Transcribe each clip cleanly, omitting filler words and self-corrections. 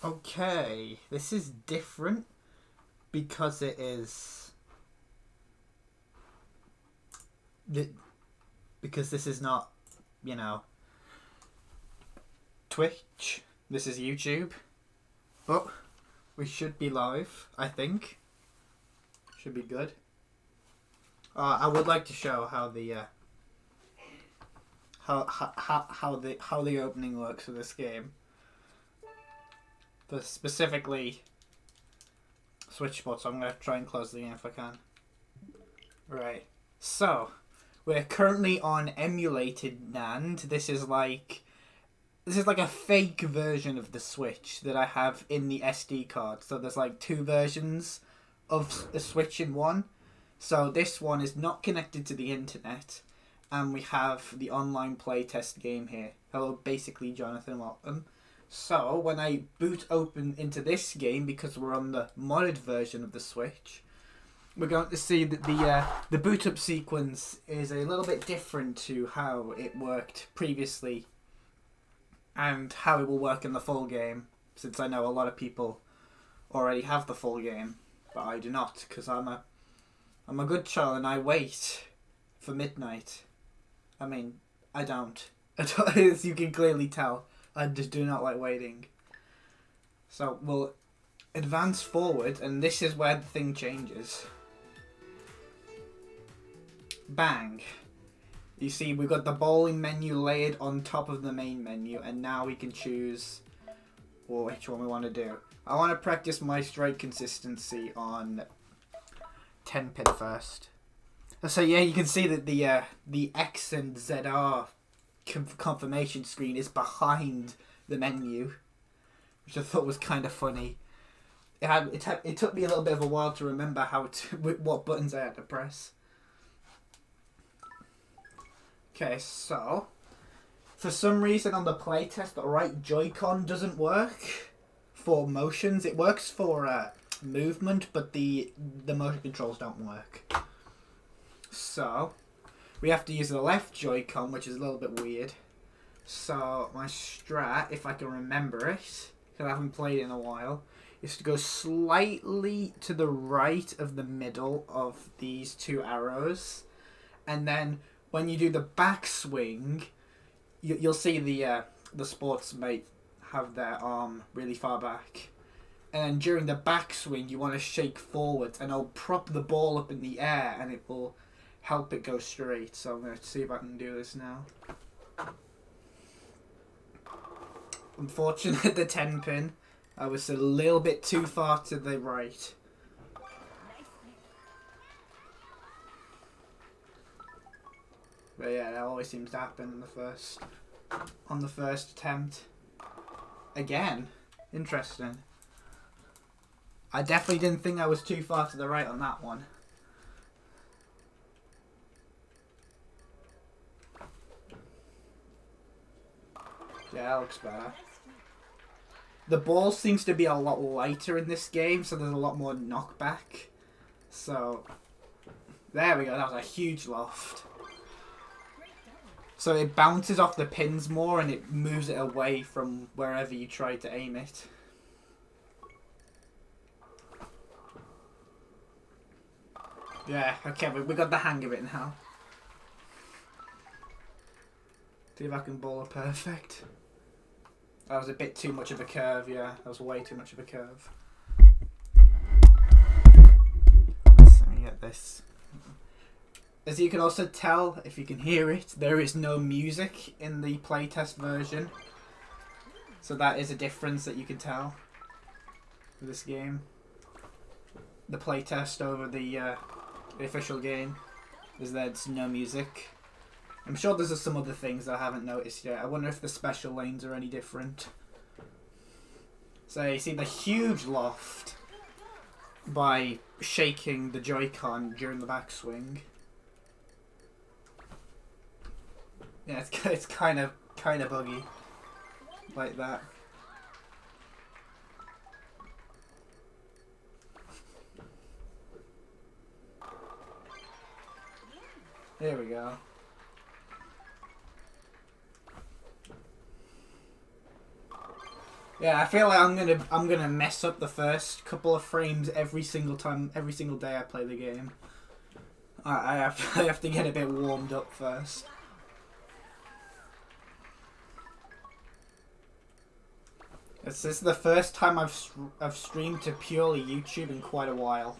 Okay, this is different because it is because this is not, you know, Twitch. This is YouTube. But we should be live, I think. Should be good. I would like to show how the how the opening works for this game. But specifically Switchbot, so I'm gonna try and close the game if I can. Right. So we're currently on emulated NAND. This is like a fake version of the Switch that I have in the SD card. So there's like two versions of the Switch in one. So this one is not connected to the internet, and we have the online playtest game here. Hello, basically Jonathan, welcome. So when I boot open into this game, because we're on the modded version of the Switch, we're going to see that the boot up sequence is a little bit different to how it worked previously, and how it will work in the full game. Since I know a lot of people already have the full game, but I do not, because I'm a good child and I wait for midnight. I mean, I don't. As you can clearly tell, I just do not like waiting. So we'll advance forward, and this is where the thing changes. Bang. You see, we've got the bowling menu layered on top of the main menu, and now we can choose which one we want to do. I want to practice my strike consistency on 10 pin first. So yeah, you can see that the X and ZR confirmation screen is behind the menu, which I thought was kind of funny. It took me a little bit of a while to remember what buttons I had to press. Okay, so for some reason on the playtest, the right Joy-Con doesn't work for motions. It works for movement, but the motion controls don't work. So we have to use the left Joy-Con, which is a little bit weird. So my strat, if I can remember it, because I haven't played it in a while, is to go slightly to the right of the middle of these two arrows, and then when you do the backswing, you'll see the sportsmate have their arm really far back. And then during the backswing, you want to shake forward, and I'll prop the ball up in the air, and it will help it go straight. So I'm going to see if I can do this now. Unfortunately, the 10 pin, I was a little bit too far to the right. But yeah, that always seems to happen on the first attempt. Again, interesting. I definitely didn't think I was too far to the right on that one. Yeah, that looks better. The ball seems to be a lot lighter in this game, so there's a lot more knockback. So, there we go, that was a huge loft. So it bounces off the pins more and it moves it away from wherever you try to aim it. Yeah, okay, we got the hang of it now. See if I can bowl a perfect. That was a bit too much of a curve, yeah. That was way too much of a curve. Let me get this. As you can also tell, if you can hear it, there is no music in the playtest version. So that is a difference that you can tell with this game. The playtest over the official game is that there's no music. I'm sure there's some other things I haven't noticed yet. I wonder if the special lanes are any different. So you see the huge loft by shaking the Joy-Con during the backswing. Yeah, it's kind of buggy like that. There we go. Yeah, I feel like I'm gonna mess up the first couple of frames every single time, every single day I play the game. I have to get a bit warmed up first. This is the first time I've streamed to purely YouTube in quite a while.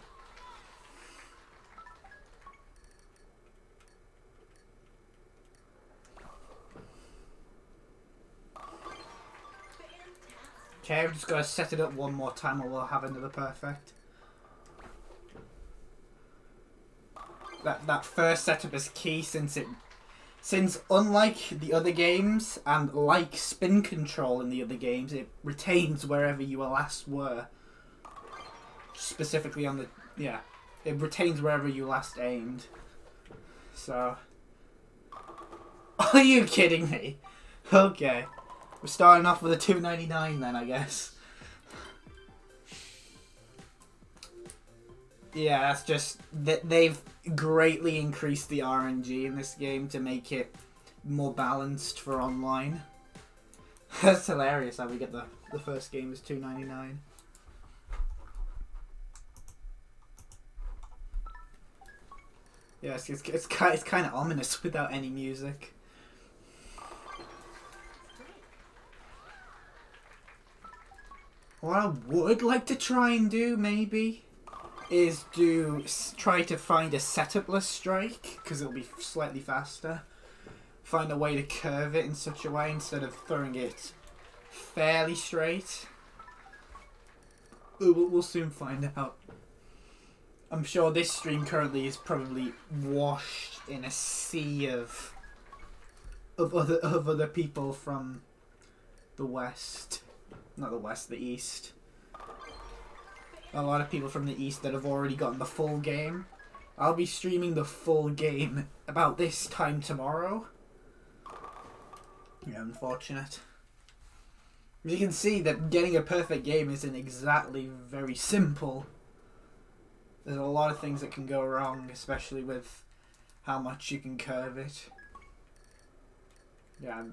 Okay, I've just got to set it up one more time or we'll have another perfect. That first setup is key since unlike the other games and like spin control in the other games, it retains wherever you last were. Specifically on the it retains wherever you last aimed. So are you kidding me? Okay. We're starting off with a 299 then, I guess. Yeah, that's just that they've greatly increased the RNG in this game to make it more balanced for online. That's hilarious how we get the first game is 299. Yeah, it's kind of ominous without any music. What I would like to try and do, maybe, is try to find a setupless strike, because it'll be slightly faster. Find a way to curve it in such a way instead of throwing it fairly straight. We'll soon find out. I'm sure this stream currently is probably washed in a sea of other people from the West. Not the West, the East. A lot of people from the East that have already gotten the full game. I'll be streaming the full game about this time tomorrow. Yeah, unfortunate. You can see that getting a perfect game isn't exactly very simple. There's a lot of things that can go wrong, especially with how much you can curve it. Yeah.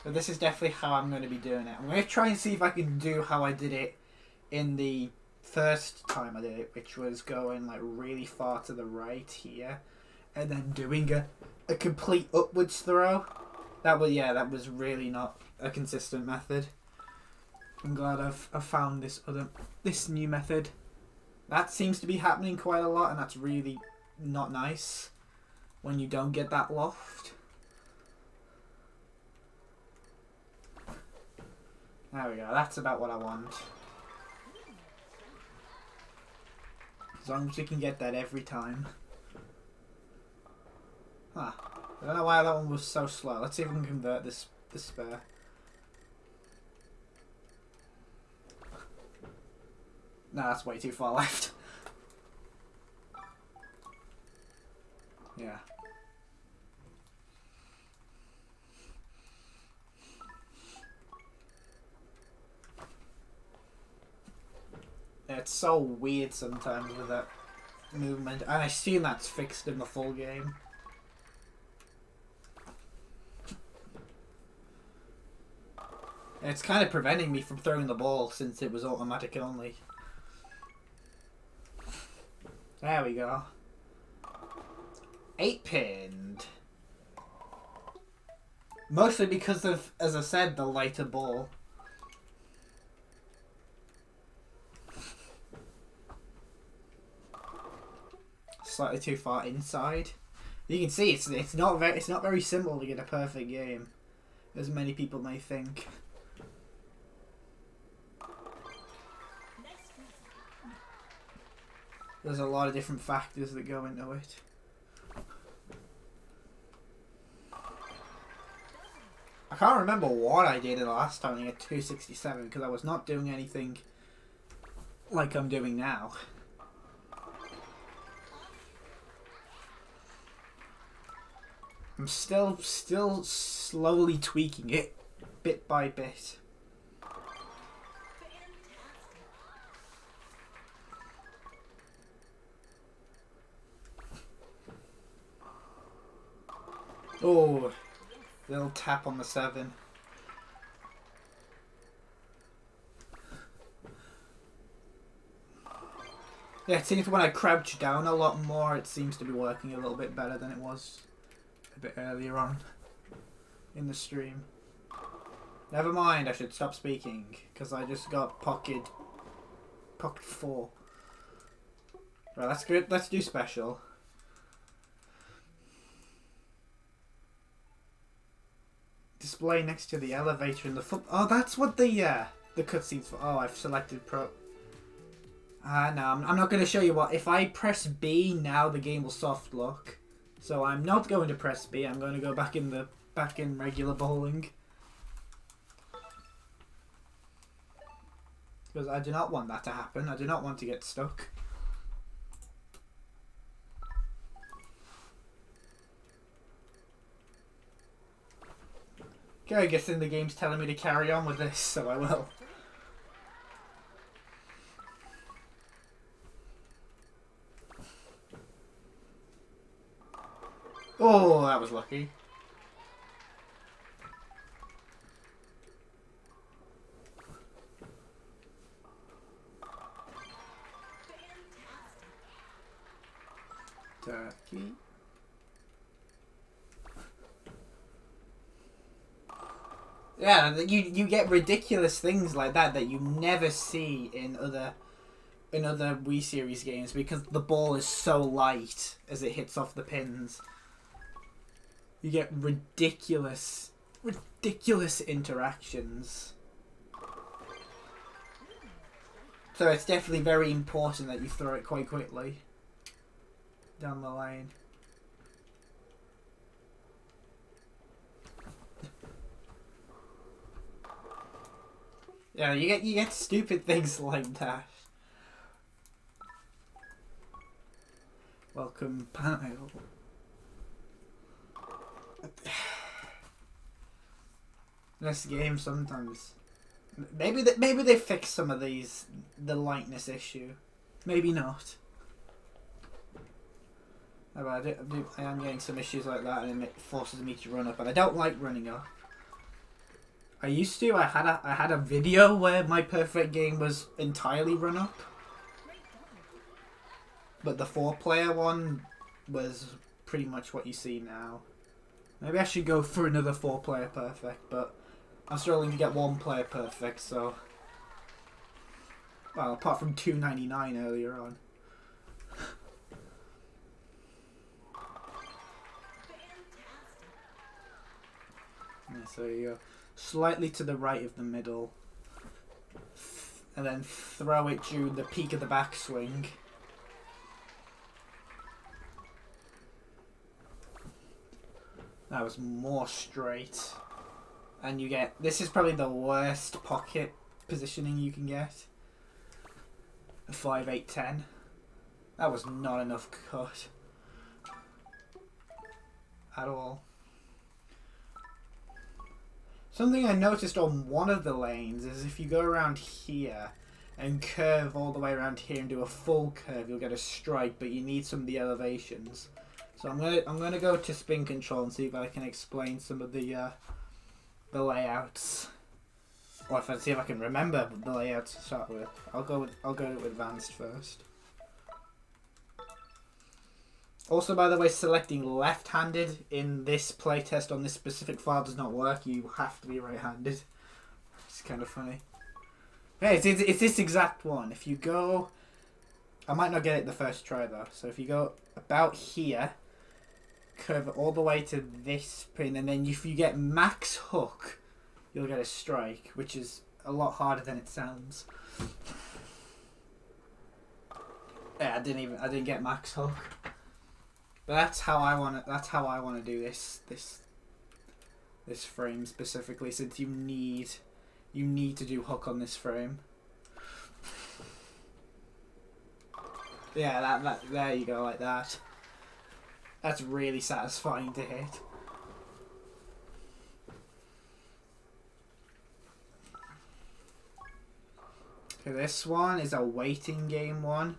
But this is definitely how I'm going to be doing it. I'm going to try and see if I can do how I did it in the first time I did it, which was going like really far to the right here, and then doing a complete upwards throw. That was really not a consistent method. I'm glad I've found this new method. That seems to be happening quite a lot, and that's really not nice when you don't get that loft. There we go, that's about what I want. As long as you can get that every time. Huh. I don't know why that one was so slow. Let's see if we can convert this spare. No, that's way too far left. Yeah. It's so weird sometimes with that movement, and I assume that's fixed in the full game. It's kind of preventing me from throwing the ball since it was automatic only. There we go. 8-pinned. Mostly because of, as I said, the lighter ball. Slightly too far inside. You can see it's not very simple to get a perfect game, as many people may think. There's a lot of different factors that go into it. I can't remember what I did the last time I got 267 because I was not doing anything like I'm doing now. I'm still slowly tweaking it bit by bit. Oh, Little tap on the 7. Yeah, it seems when I crouch down a lot more, it seems to be working a little bit better than it was a bit earlier on in the stream. Never mind, I should stop speaking, because I just got pocket 4. Right, that's good. Let's do special. Display next to the elevator in the foot. Oh, that's what the cutscenes for. Oh, I've selected pro. No, I'm not going to show you what. If I press B now, the game will soft lock. So I'm not going to press B. I'm going to go back in regular bowling. Because I do not want that to happen. I do not want to get stuck. Okay, I guess the game's telling me to carry on with this, so I will. Oh, that was lucky. Turkey. Yeah, you get ridiculous things like that you never see in other Wii series games because the ball is so light as it hits off the pins. You get ridiculous interactions. So it's definitely very important that you throw it quite quickly down the lane. Yeah, you get stupid things like that. Welcome, Pile. This game sometimes. Maybe they fix some of the lightness issue. Maybe not. I am getting some issues like that, and it forces me to run up, and I don't like running up. I used to. I had a video where my perfect game was entirely run up, but the 4-player one was pretty much what you see now. Maybe I should go for another 4-player perfect, but I'm struggling to get 1-player perfect. So, well, apart from 2.99 earlier on. Yeah, so you go slightly to the right of the middle, and then throw it to the peak of the backswing. That was more straight. And you get... This is probably the worst pocket positioning you can get. A 5, 8, 10. That was not enough cut. At all. Something I noticed on one of the lanes is if you go around here and curve all the way around here and do a full curve, you'll get a strike, but you need some of the elevations. So I'm gonna go to spin control and see if I can explain some of the layouts, or if I see if I can remember the layouts to start with. I'll go with advanced first. Also, by the way, selecting left-handed in this playtest on this specific file does not work. You have to be right-handed. It's kind of funny. Hey, it's this exact one. If you go, I might not get it the first try though. So if you go about here, curve it all the way to this pin, and then if you get max hook, you'll get a strike, which is a lot harder than it sounds. Yeah, I didn't get max hook. But that's how I want to do this frame specifically, since you need to do hook on this frame. Yeah, that there you go, like that. That's really satisfying to hit. Okay, this one is a waiting game one.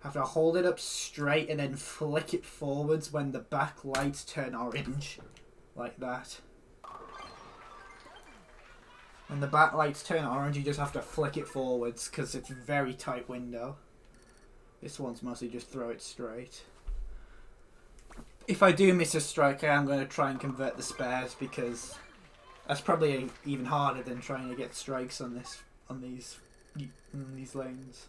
Have to hold it up straight and then flick it forwards when the back lights turn orange. Like that. When the backlights turn orange, you just have to flick it forwards because it's a very tight window. This one's mostly just throw it straight. If I do miss a strike, I am going to try and convert the spares because that's probably even harder than trying to get strikes on these lanes.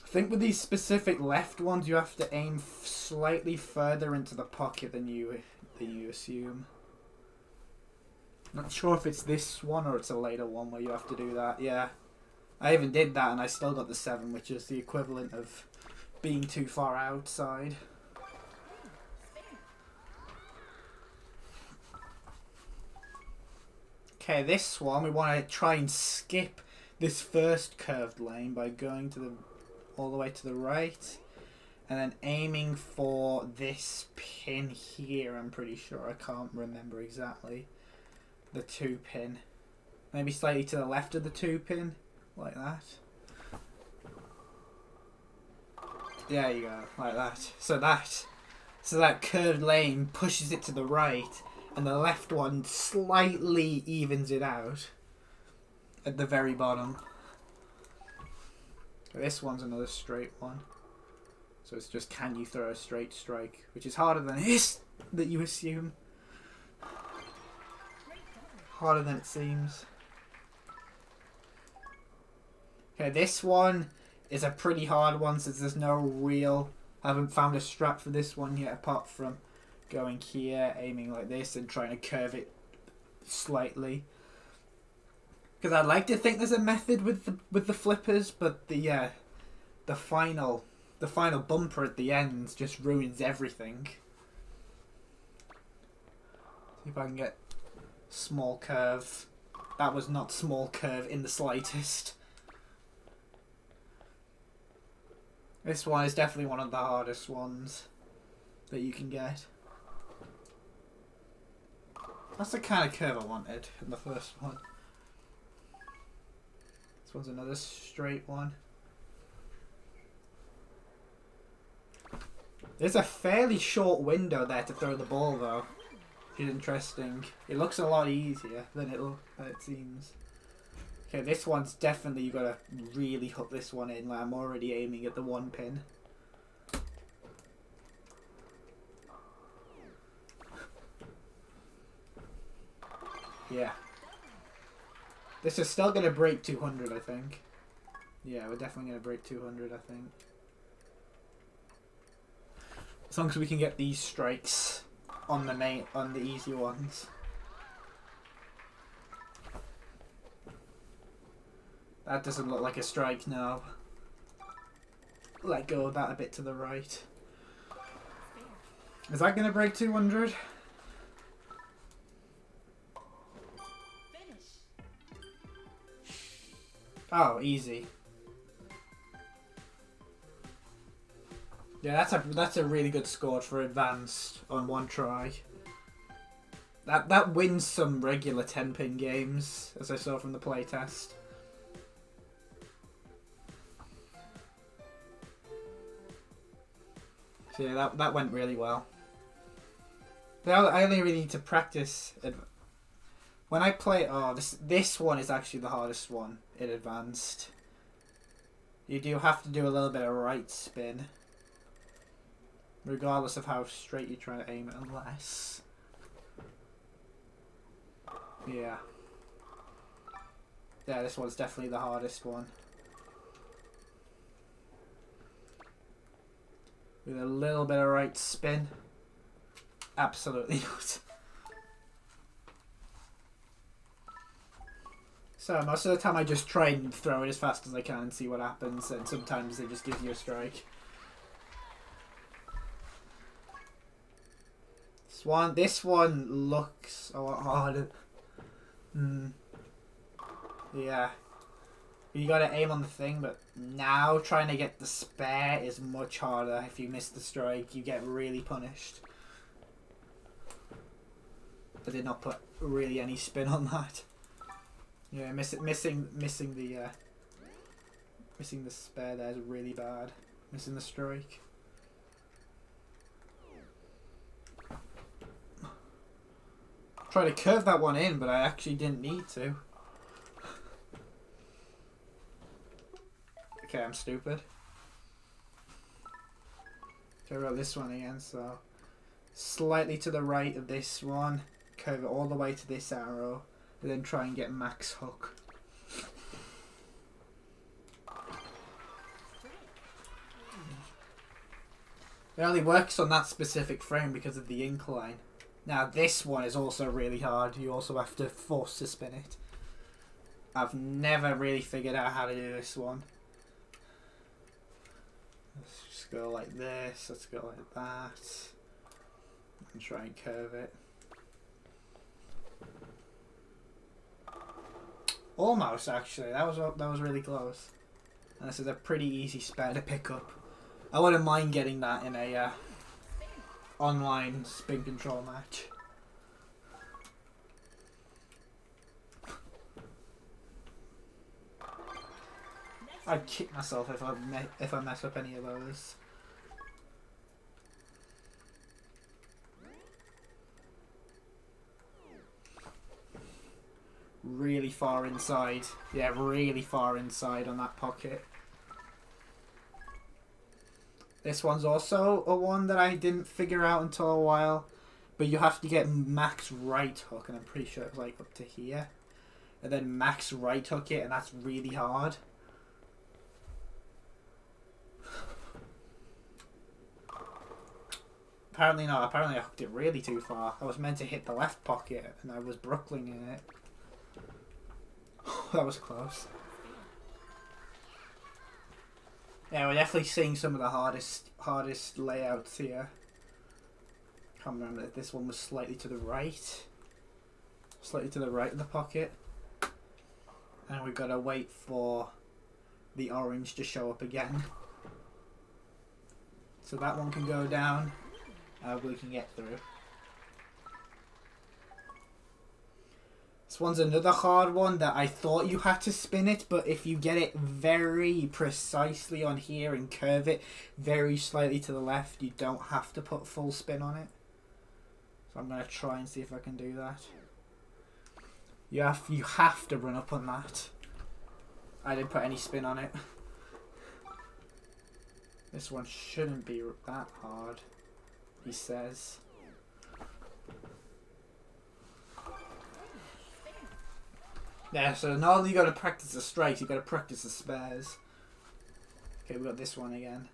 I think with these specific left ones, you have to aim slightly further into the pocket than you assume. Not sure if it's this one or it's a later one where you have to do that. Yeah, I even did that and I still got the 7, which is the equivalent of being too far outside. Okay, this one we want to try and skip this first curved lane by going to all the way to the right and then aiming for this pin here. I'm pretty sure, I can't remember exactly. The 2 pin. Maybe slightly to the left of the 2 pin. Like that. There you go. Like that. So that curved lane pushes it to the right. And the left one slightly evens it out. At the very bottom. This one's another straight one. So it's just, can you throw a straight strike? Which is harder than it is that you assume. Harder than it seems. Okay, this one is a pretty hard one since there's no real... I haven't found a strat for this one yet apart from going here, aiming like this and trying to curve it slightly. Because I'd like to think there's a method with the flippers, but the final bumper at the end just ruins everything. See if I can get small curve. That was not small curve in the slightest. This one is definitely one of the hardest ones that you can get. That's the kind of curve I wanted in the first one. This one's another straight one. There's a fairly short window there to throw the ball though. Which is interesting. It looks a lot easier than it seems. Okay, this one's definitely, you gotta really hook this one in. Like, I'm already aiming at the 1 pin. Yeah. This is still gonna break 200, I think. Yeah, we're definitely gonna break 200, I think. As long as we can get these strikes on the easy ones. That doesn't look like a strike now. Let go of that a bit to the right. Is that gonna break 200? Oh, easy. Yeah, that's a really good score for advanced on 1 try. That wins some regular 10-pin games, as I saw from the playtest. So yeah, that went really well. I only really need to practice. When I play, this one is actually the hardest one in advanced. You do have to do a little bit of right spin, regardless of how straight you're trying to aim it, unless... Yeah. Yeah, this one's definitely the hardest one. With a little bit of right spin. Absolutely not. So most of the time I just try and throw it as fast as I can and see what happens, and sometimes it just gives you a strike. This one looks a lot harder. Yeah. You gotta aim on the thing, but now trying to get the spare is much harder. If you miss the strike, you get really punished. I did not put really any spin on that. Yeah, missing the spare there is really bad. Missing the strike. Try to curve that one in, but I actually didn't need to. Okay, I'm stupid. So I wrote this one again, so slightly to the right of this one, curve it all the way to this arrow, and then try and get max hook. It only works on that specific frame because of the incline. Now this one is also really hard. You also have to force to spin it. I've never really figured out how to do this one. Let's just go like this. Let's go like that. And try and curve it. Almost, actually. That was really close. And this is a pretty easy spare to pick up. I wouldn't mind getting that in a online spin control match. I'd kick myself if I mess up any of those. Really far inside. Yeah, really far inside on that pocket. This one's also a one that I didn't figure out until a while. But you have to get max right hook, and I'm pretty sure it's like up to here. And then max right hook it, and that's really hard. Apparently not. Apparently I hooked it really too far. I was meant to hit the left pocket, and I was Brookling in it. That was close. Yeah, we're definitely seeing some of the hardest layouts here. Can't remember if this one was slightly to the right. Slightly to the right of the pocket. And we've got to wait for the orange to show up again. So that one can go down. We can get through. This one's another hard one that I thought you had to spin it, but if you get it very precisely on here and curve it very slightly to the left, you don't have to put full spin on it. So I'm going to try and see if I can do that. You have to run up on that. I didn't put any spin on it. This one shouldn't be that hard, he says. Yeah, so not only you got to practice the strikes, you got to practice the spares. Okay, we got this one again.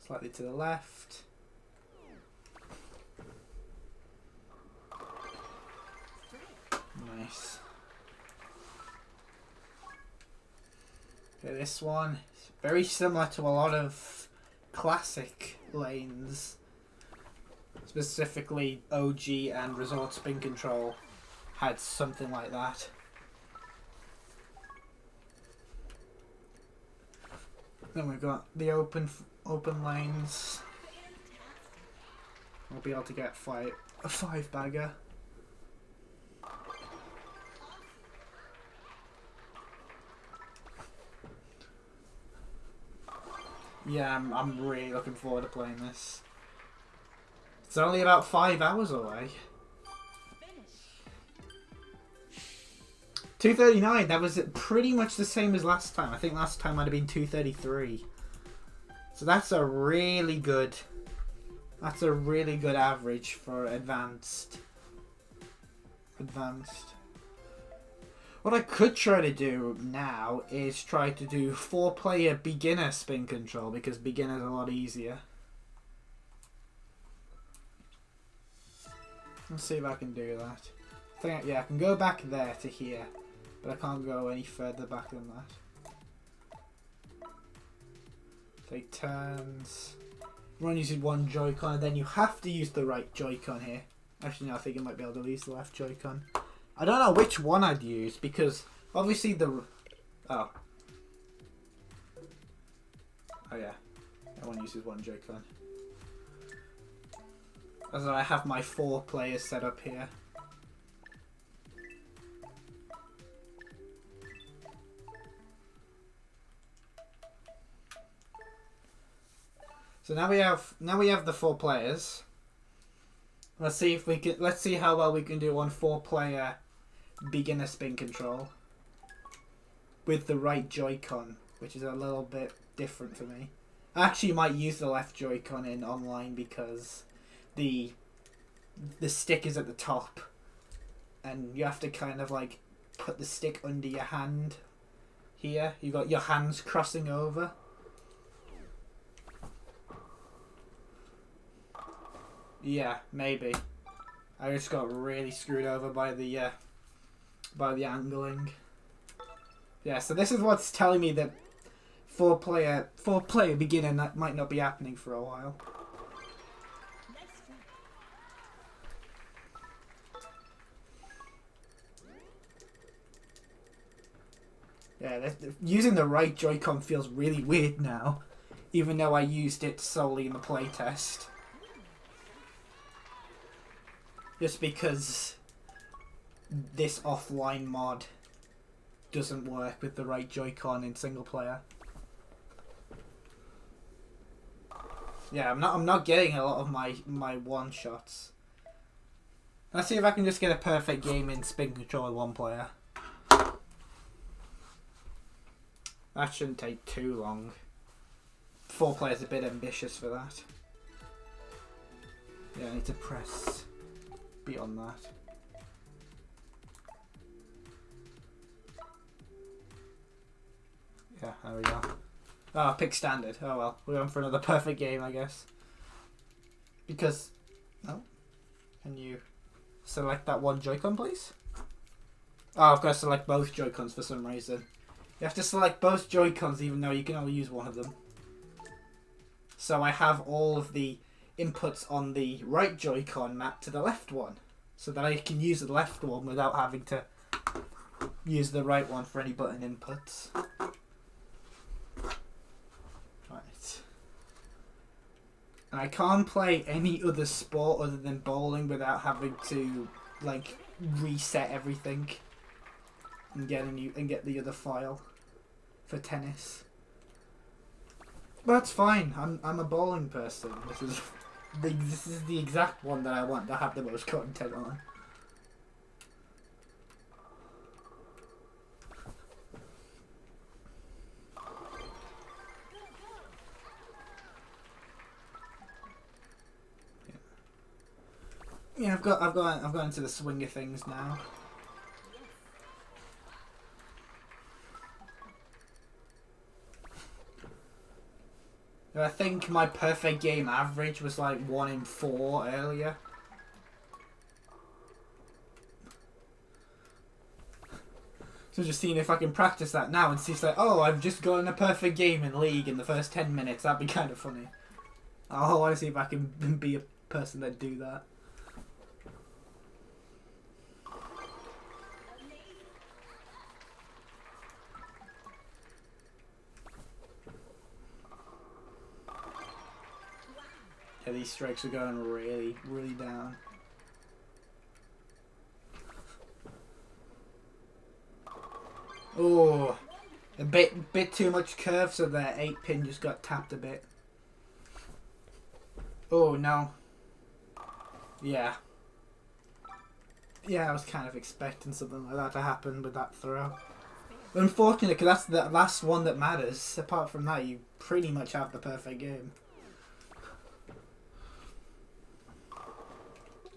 Slightly to the left. Nice. Okay, this one is very similar to a lot of classic lanes. Specifically, OG and Resort Spin Control had something like that. Then we've got the open lanes. We'll be able to get a 5-bagger. Yeah, I'm really looking forward to playing this. It's only about 5 hours away. 2:39. That was pretty much the same as last time. I think last time might have been 2:33. So that's a really good. That's a really good average for advanced. What I could try to do now is try to do 4-player beginner spin control, because beginner's a lot easier. Let's see if I can do that. Yeah, I can go back there to here, but I can't go any further back than that. Take turns. Everyone uses one Joy-Con, and then you have to use the right Joy-Con here. Actually, no, I think I might be able to use the left Joy-Con. I don't know which one I'd use, because obviously the... Oh. Oh yeah. Everyone uses one Joy-Con. As I have my 4 players set up here. So now we have the 4 players. Let's see how well we can do on 4-player beginner spin control. with the right Joy-Con, which is a little bit different for me. I actually might use the left Joy-Con in online because the stick is at the top and you have to kind of like put the stick under your hand here. You got your hands crossing over. Yeah, maybe. I just got really screwed over by the angling. Yeah, so this is what's telling me that four player beginner that might not be happening for a while. Yeah, using the right Joy-Con feels really weird now, even though I used it solely in the playtest. Just because this offline mod doesn't work with the right Joy-Con in single player. Yeah, I'm not getting a lot of my one shots. Let's see if I can just get a perfect game in spin control one player. That shouldn't take too long. 4 players a bit ambitious for that. Yeah, I need to press beyond that. Yeah, there we go. Oh, pick standard. Oh well, we're going for another perfect game, I guess. Because, no, can you select that one Joy-Con, please? Oh, I've got to select both Joy-Cons for some reason. You have to select both Joy-Cons even though you can only use one of them. So I have all of the inputs on the right Joy-Con mapped to the left one. So that I can use the left one without having to use the right one for any button inputs. Right. And I can't play any other sport other than bowling without having to like reset everything and get the other file for tennis. But that's fine. I'm a bowling person. This is the exact one that I want to have the most content on. Yeah, I've got into the swing of things now. I think my perfect game average was like 1 in 4 earlier. So just seeing if I can practice that now and see if like, oh, I've just gotten a perfect game in League in the first 10 minutes. That'd be kind of funny. I want to see if I can be a person that do that. Yeah, these strikes are going really, really down. Oh, a bit too much curve, so their 8-pin just got tapped a bit. Oh no. Yeah. Yeah, I was kind of expecting something like that to happen with that throw. Unfortunately, because that's the last one that matters. Apart from that, you pretty much have the perfect game.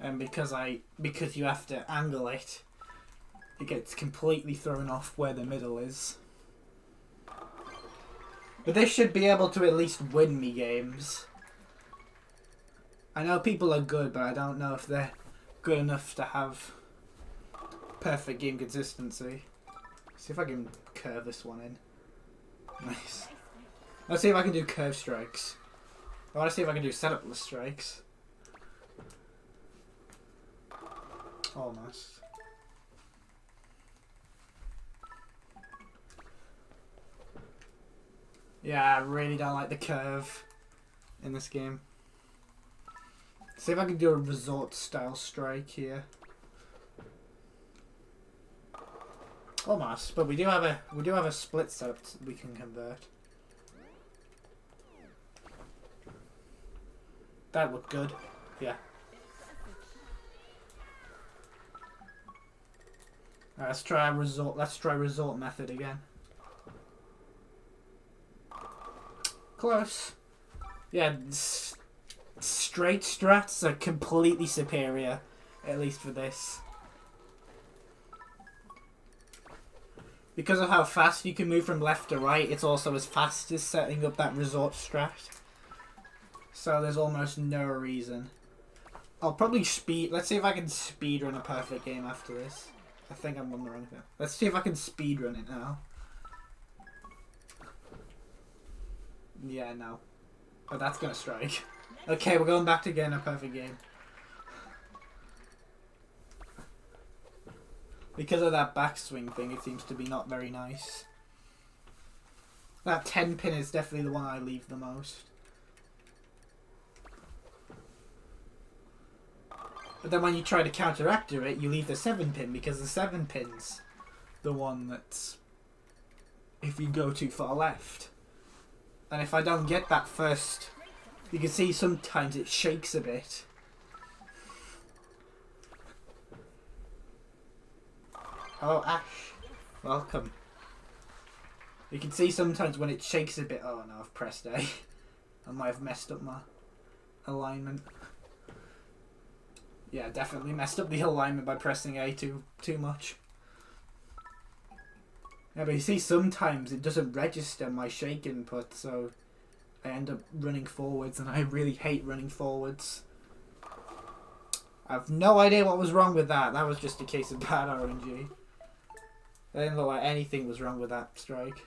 And because you have to angle it, it gets completely thrown off where the middle is. But this should be able to at least win me games. I know people are good, but I don't know if they're good enough to have perfect game consistency. See if I can curve this one in. Nice. Let's see if I can do curve strikes. I want to see if I can do setupless strikes. Almost. Yeah, I really don't like the curve in this game. See if I can do a resort style strike here. Almost, but we do have a split setup we can convert. That looked good. Yeah. Let's try resort method again. Close. Yeah, straight strats are completely superior, at least for this. Because of how fast you can move from left to right, it's also as fast as setting up that resort strat. So there's almost no reason. I'll probably let's see if I can speedrun a perfect game after this. I think I'm on the wrong thing. Let's see if I can speedrun it now. Yeah, no. But that's gonna strike. Okay, we're going back to getting a perfect game. Because of that backswing thing, it seems to be not very nice. That 10 pin is definitely the one I leave the most. But then when you try to counteract it, you leave the 7 pin because the 7 pin's the one that's if you go too far left. And if I don't get that first, you can see sometimes it shakes a bit. Hello, Ash. Welcome. You can see sometimes when it shakes a bit. Oh no, I've pressed A. I might have messed up my alignment. Yeah, definitely messed up the alignment by pressing A too much. Yeah, but you see sometimes it doesn't register my shake input, so I end up running forwards, and I really hate running forwards. I have no idea what was wrong with that. That was just a case of bad RNG. I didn't look like anything was wrong with that strike.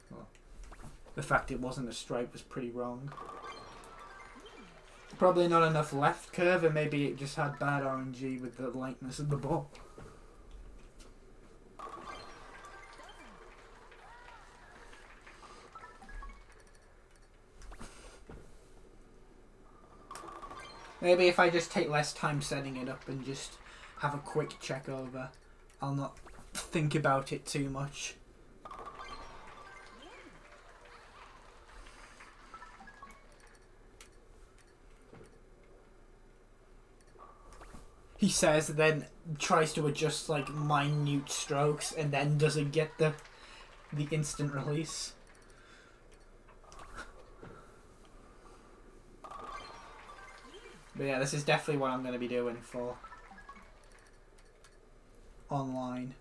Well, the fact it wasn't a strike was pretty wrong. Probably not enough left curve, and maybe it just had bad RNG with the lightness of the ball. Maybe if I just take less time setting it up and just have a quick check over, I'll not think about it too much. He says, then tries to adjust like minute strokes and then doesn't get the instant release. But yeah, this is definitely what I'm going to be doing for online.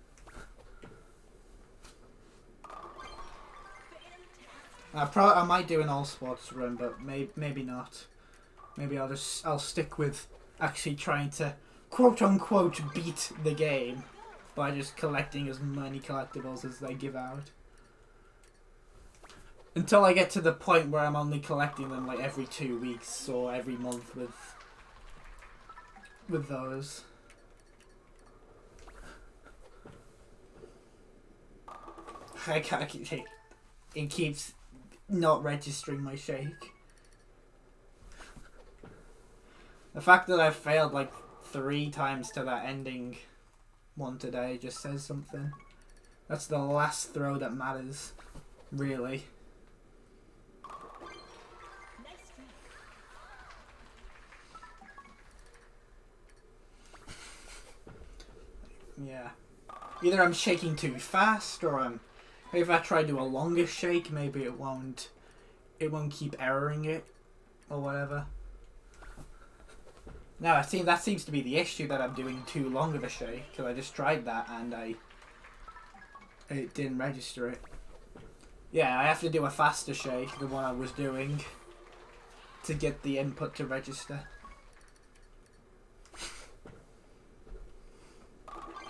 I might do an all sports run, but maybe not. Maybe I'll stick with actually trying to quote unquote beat the game by just collecting as many collectibles as they give out. Until I get to the point where I'm only collecting them like every 2 weeks or every month with those. I can't keep it keeps not registering my shake. The fact that I've failed like 3 times to that ending one today just says something. That's the last throw that matters, really. Yeah. Either I'm shaking too fast, or maybe if I try to do a longer shake, maybe it won't keep erroring it, or whatever. No, that seems to be the issue, that I'm doing too long of a shake, because I just tried that and it didn't register it. Yeah, I have to do a faster shake than what I was doing to get the input to register.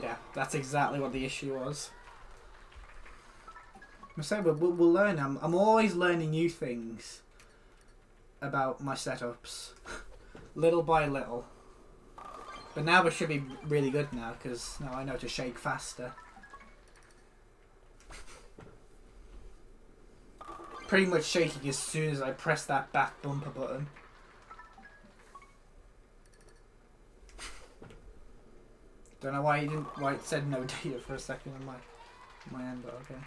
Yeah, that's exactly what the issue was. I'm saying we'll learn. I'm always learning new things about my setups. Little by little. But now it should be really good now, because now I know to shake faster. Pretty much shaking as soon as I press that back bumper button. Don't know why it said no data for a second on my end, but okay.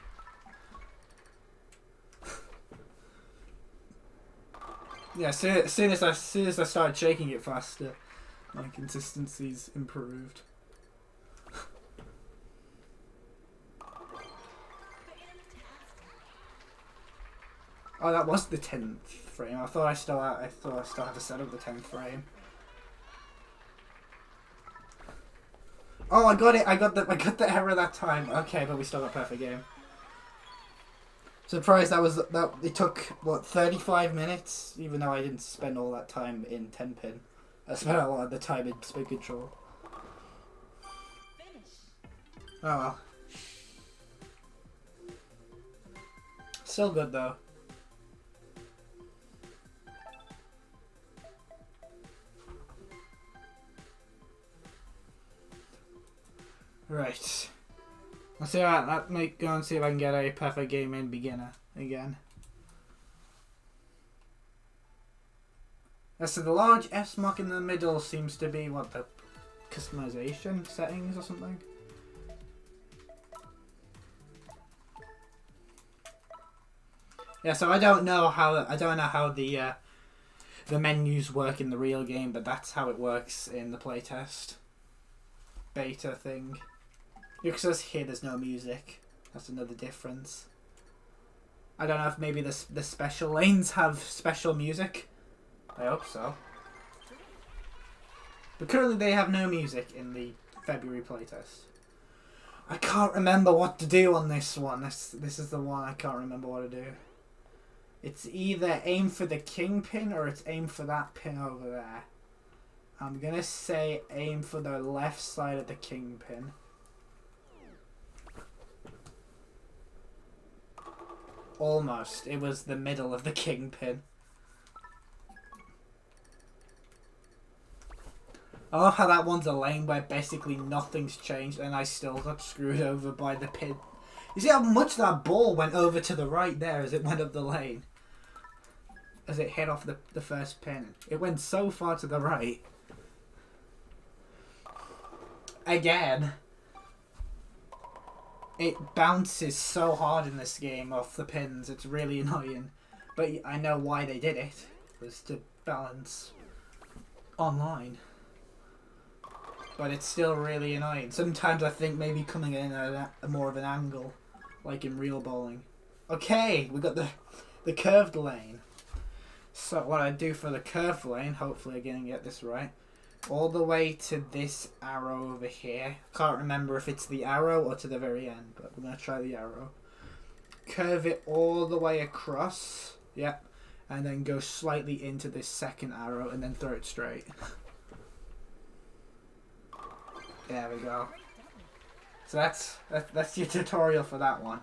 Yeah, as soon as I started shaking it faster, my consistency's improved. Oh, that was the 10th frame. I thought I still had to set up the 10th frame. Oh, I got it. I got the error that time. Okay, but we still got perfect game. Surprised that it took what 35 minutes, even though I didn't spend all that time in 10 pin. I spent a lot of the time in spin control. Oh well. Still good though. Right. Let's see that. Let me go and see if I can get a perfect game in beginner again. So the large S mark in the middle seems to be what, the customization settings or something. Yeah, so I don't know how the menus work in the real game, but that's how it works in the playtest beta thing. It says here there's no music. That's another difference. I don't know if maybe the special lanes have special music. I hope so. But currently they have no music in the February playtest. I can't remember what to do on this one. This is the one I can't remember what to do. It's either aim for the king pin or it's aim for that pin over there. I'm gonna say aim for the left side of the king pin. Almost. It was the middle of the king pin. I love how that one's a lane where basically nothing's changed and I still got screwed over by the pin. You see how much that ball went over to the right there as it went up the lane? As it hit off the first pin. It went so far to the right. Again. It bounces so hard in this game off the pins. It's really annoying. But I know why they did it. It was to balance online. But it's still really annoying. Sometimes I think maybe coming in at more of an angle. Like in real bowling. Okay, we got the curved lane. So what I do for the curved lane, hopefully I can get this right. All the way to this arrow over here. Can't remember if it's the arrow or to the very end, but we're going to try the arrow. Curve it all the way across. Yep. And then go slightly into this second arrow and then throw it straight. There we go. So that's your tutorial for that one.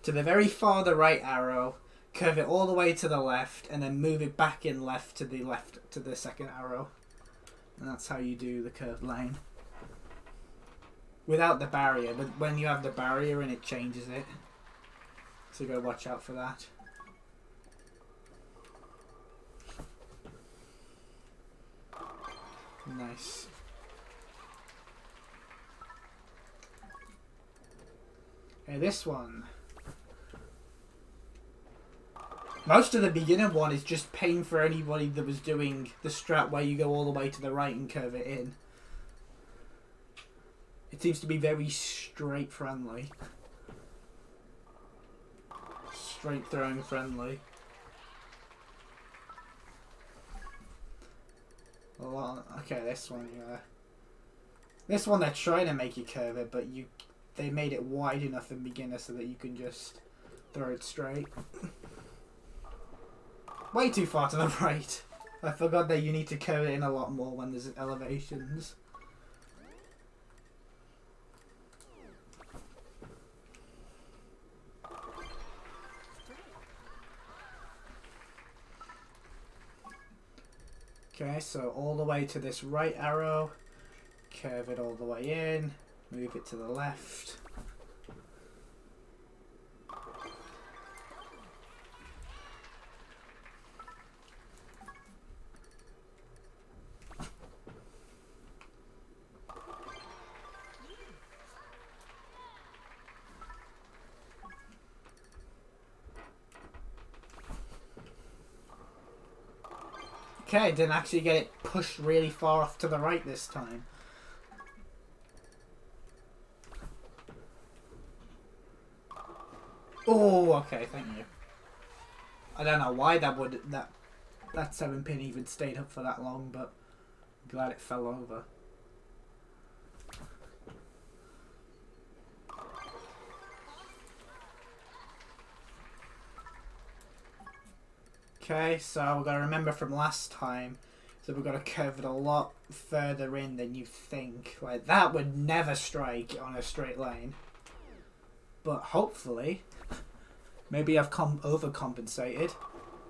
To the very far the right arrow. Curve it all the way to the left and then move it back in left to the second arrow. And that's how you do the curved lane. Without the barrier, but when you have the barrier and it changes it. So go watch out for that. Nice. Okay, this one. Most of the beginner one is just pain for anybody that was doing the strat where you go all the way to the right and curve it in. It seems to be very straight friendly. Straight throwing friendly. Okay, this one, yeah. This one they're trying to make you curve it, but they made it wide enough in beginner so that you can just throw it straight. Way too far to the right. I forgot that you need to curve it in a lot more when there's elevations. Okay, so all the way to this right arrow. Curve it all the way in. Move it to the left. Okay, didn't actually get it pushed really far off to the right this time. Oh, okay, thank you. I don't know why that 7 pin even stayed up for that long, but I'm glad it fell over. Okay, so we've got to remember from last time that we've got to curve it a lot further in than you think. Like, that would never strike on a straight line. But hopefully, maybe I've overcompensated.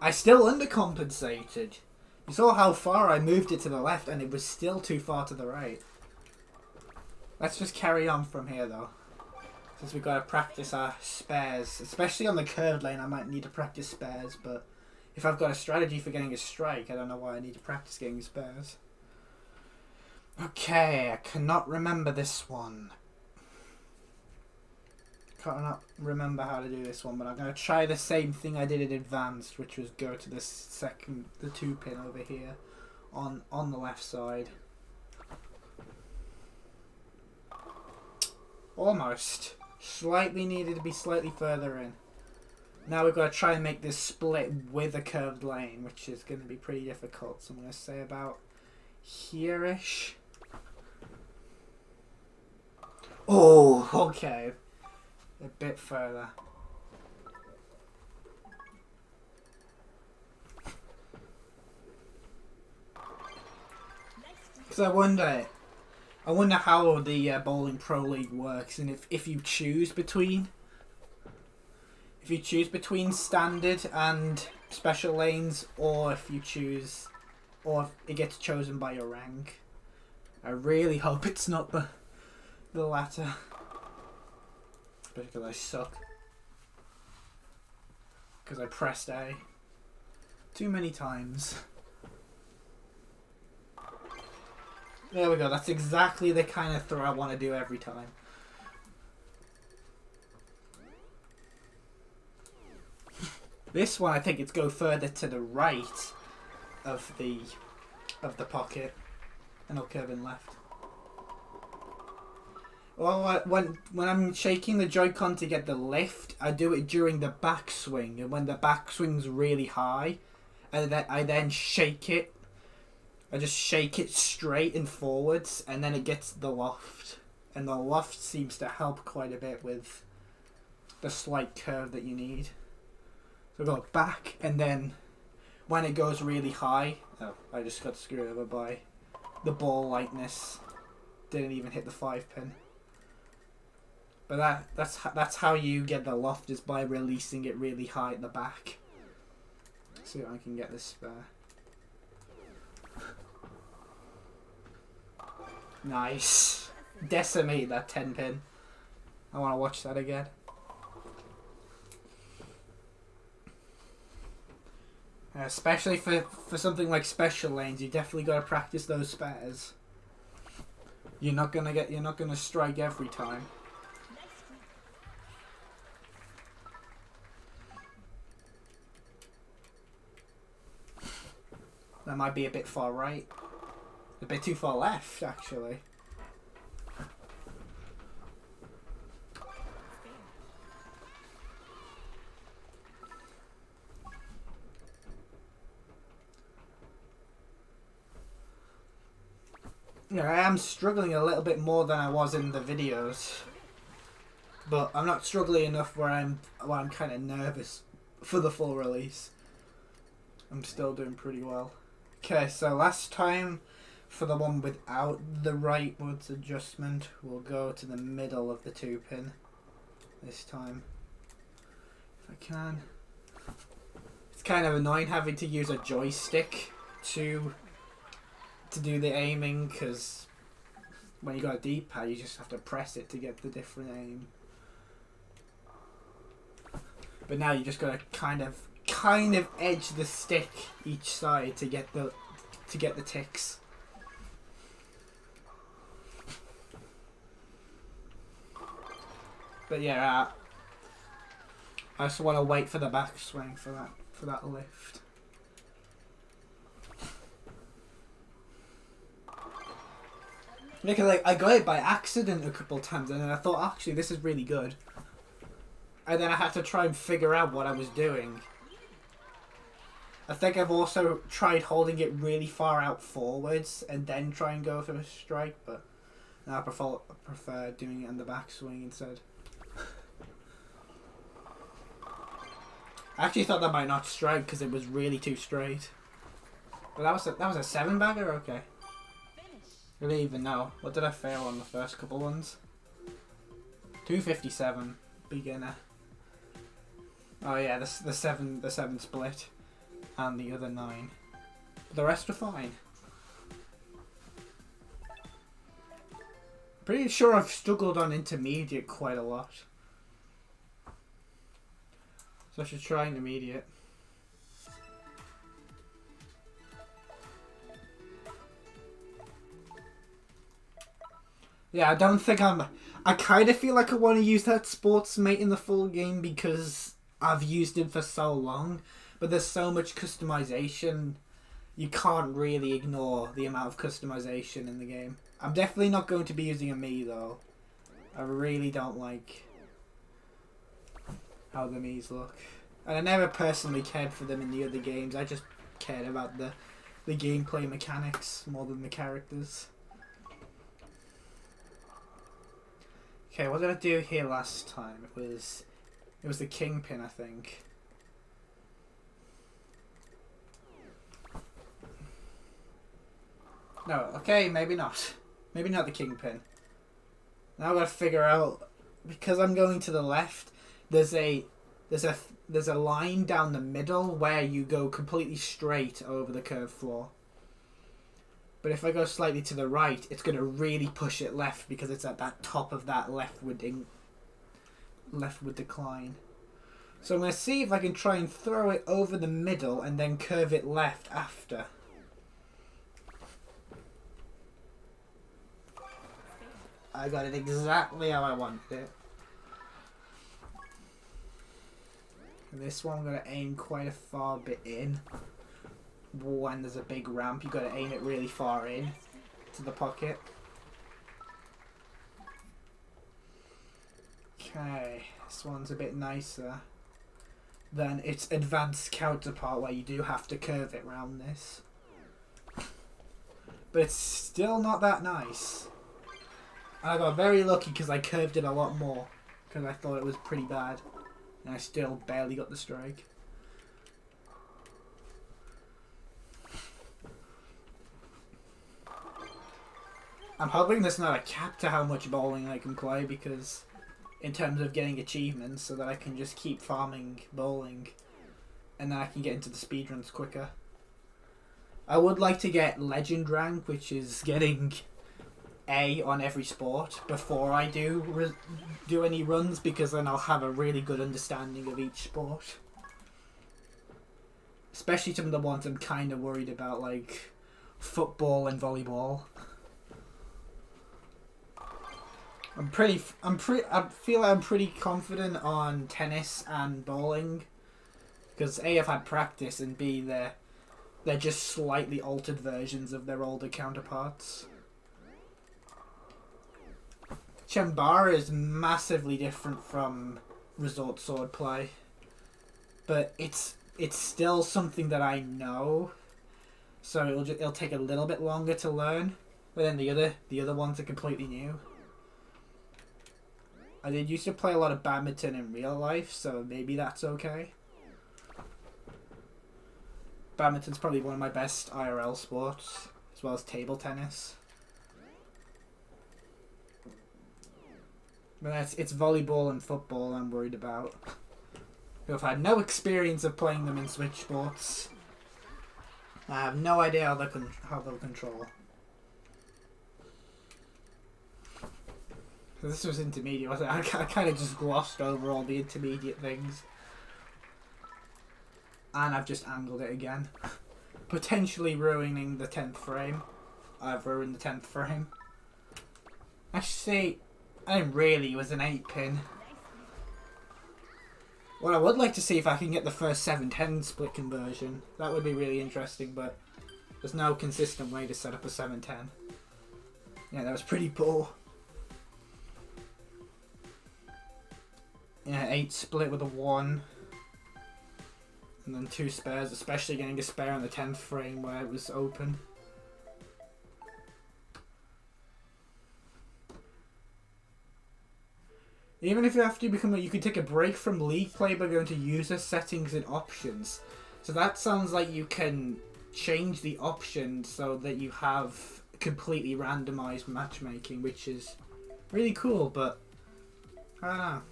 I still undercompensated. You saw how far I moved it to the left and it was still too far to the right. Let's just carry on from here though. Since we've got to practice our spares. Especially on the curved lane, I might need to practice spares, but if I've got a strategy for getting a strike, I don't know why I need to practice getting spares. Okay, I cannot remember this one. Cannot remember how to do this one, but I'm going to try the same thing I did in advanced, which was go to the 2 pin over here on the left side. Almost. Slightly needed to be slightly further in. Now we've got to try and make this split with a curved lane, which is going to be pretty difficult. So I'm going to say about here-ish. Oh, okay. A bit further. Because I wonder how the Bowling Pro League works, and if you choose between standard and special lanes, or if it gets chosen by your rank. I really hope it's not the latter. Especially because I suck. Because I pressed A too many times. There we go, that's exactly the kind of throw I want to do every time. This one, I think it's go further to the right of the pocket, and I'll curve in left. Well, when I'm shaking the Joy-Con to get the lift, I do it during the backswing, and when the backswing's really high, I then shake it. I just shake it straight and forwards, and then it gets the loft, and the loft seems to help quite a bit with the slight curve that you need. So go back, and then when it goes really high, oh, I just got screwed over by the ball lightness. Didn't even hit the 5 pin. But that's how you get the loft, is by releasing it really high at the back. Let's see if I can get this spare. Nice. Decimate that 10 pin. I want to watch that again. Especially for something like special lanes, you definitely got to practice those spares. You're not gonna strike every time. That might be a bit far right. A bit too far left, actually. Yeah, I am struggling a little bit more than I was in the videos, but I'm not struggling enough where I'm kind of nervous for the full release. I'm still doing pretty well. Okay, so last time, for the one without the rightwards adjustment, we'll go to the middle of the 2 pin this time, if I can. It's kind of annoying having to use a joystick to do the aiming, because when you got a D-pad you just have to press it to get the different aim. But now you just gotta kind of edge the stick each side to get the ticks. But yeah, I just want to wait for the backswing for that lift. Because I got it by accident a couple of times, and then I thought, actually, this is really good. and then I had to try and figure out what I was doing. I think I've also tried holding it really far out forwards and then try and go for a strike, but no, I prefer doing it on the backswing instead. I actually thought that might not strike because it was really too straight. But that was a 7-bagger? Okay. I don't even know. What did I fail on the first couple ones? 257 beginner. Oh yeah, the seven split, and the other 9. But the rest are fine. Pretty sure I've struggled on intermediate quite a lot. So I should try intermediate. Yeah, I don't think I kind of feel like I want to use that sports mate in the full game because I've used him for so long. But there's so much customization, you can't really ignore the amount of customization in the game. I'm definitely not going to be using a Mii though. I really don't like how the Miis look. And I never personally cared for them in the other games. I just cared about the gameplay mechanics more than the characters. Okay, what did I do here last time? It was the Kingpin, I think. No, okay, maybe not. Maybe not the Kingpin. Now I've got to figure out, because I'm going to the left, there's a line down the middle where you go completely straight over the curved floor. But if I go slightly to the right, it's going to really push it left because it's at that top of that leftward decline. So I'm going to see if I can try and throw it over the middle and then curve it left after. I got it exactly how I wanted it. And this one I'm going to aim quite a far bit in. When there's a big ramp, you've got to aim it really far in to the pocket. Okay, this one's a bit nicer than its advanced counterpart where you do have to curve it round this. But it's still not that nice. And I got very lucky because I curved it a lot more because I thought it was pretty bad. And I still barely got the strike. I'm hoping there's not a cap to how much bowling I can play because in terms of getting achievements so that I can just keep farming bowling and then I can get into the speedruns quicker. I would like to get legend rank, which is getting A on every sport before I do any runs because then I'll have a really good understanding of each sport. Especially some of the ones I'm kind of worried about, like football and volleyball. I feel like I'm pretty confident on tennis and bowling because A, I've had practice, and B, they're just slightly altered versions of their older counterparts. Chambara is massively different from Resort Swordplay, but it's still something that I know, so it'll take a little bit longer to learn. But then the other ones are completely new. I did used to play a lot of badminton in real life, so maybe that's okay. Badminton's probably one of my best IRL sports, as well as table tennis. But it's volleyball and football I'm worried about. I've had no experience of playing them in Switch sports. I have no idea how they'll control. So this was intermediate, wasn't it? I kind of just glossed over all the intermediate things. And I've just angled it again. Potentially ruining the 10th frame. I've ruined the 10th frame. Actually, I didn't really. It was an 8-pin. Well, I would like to see if I can get the first 7-10 split conversion. That would be really interesting, but there's no consistent way to set up a 7-10. Yeah, that was pretty poor. Yeah, 8 split with a 1. And then 2 spares, especially getting a spare on the 10th frame where it was open. Even if you have to become you could take a break from League play by going to user settings and options. So that sounds like you can change the options so that you have completely randomized matchmaking, which is really cool, but I don't know.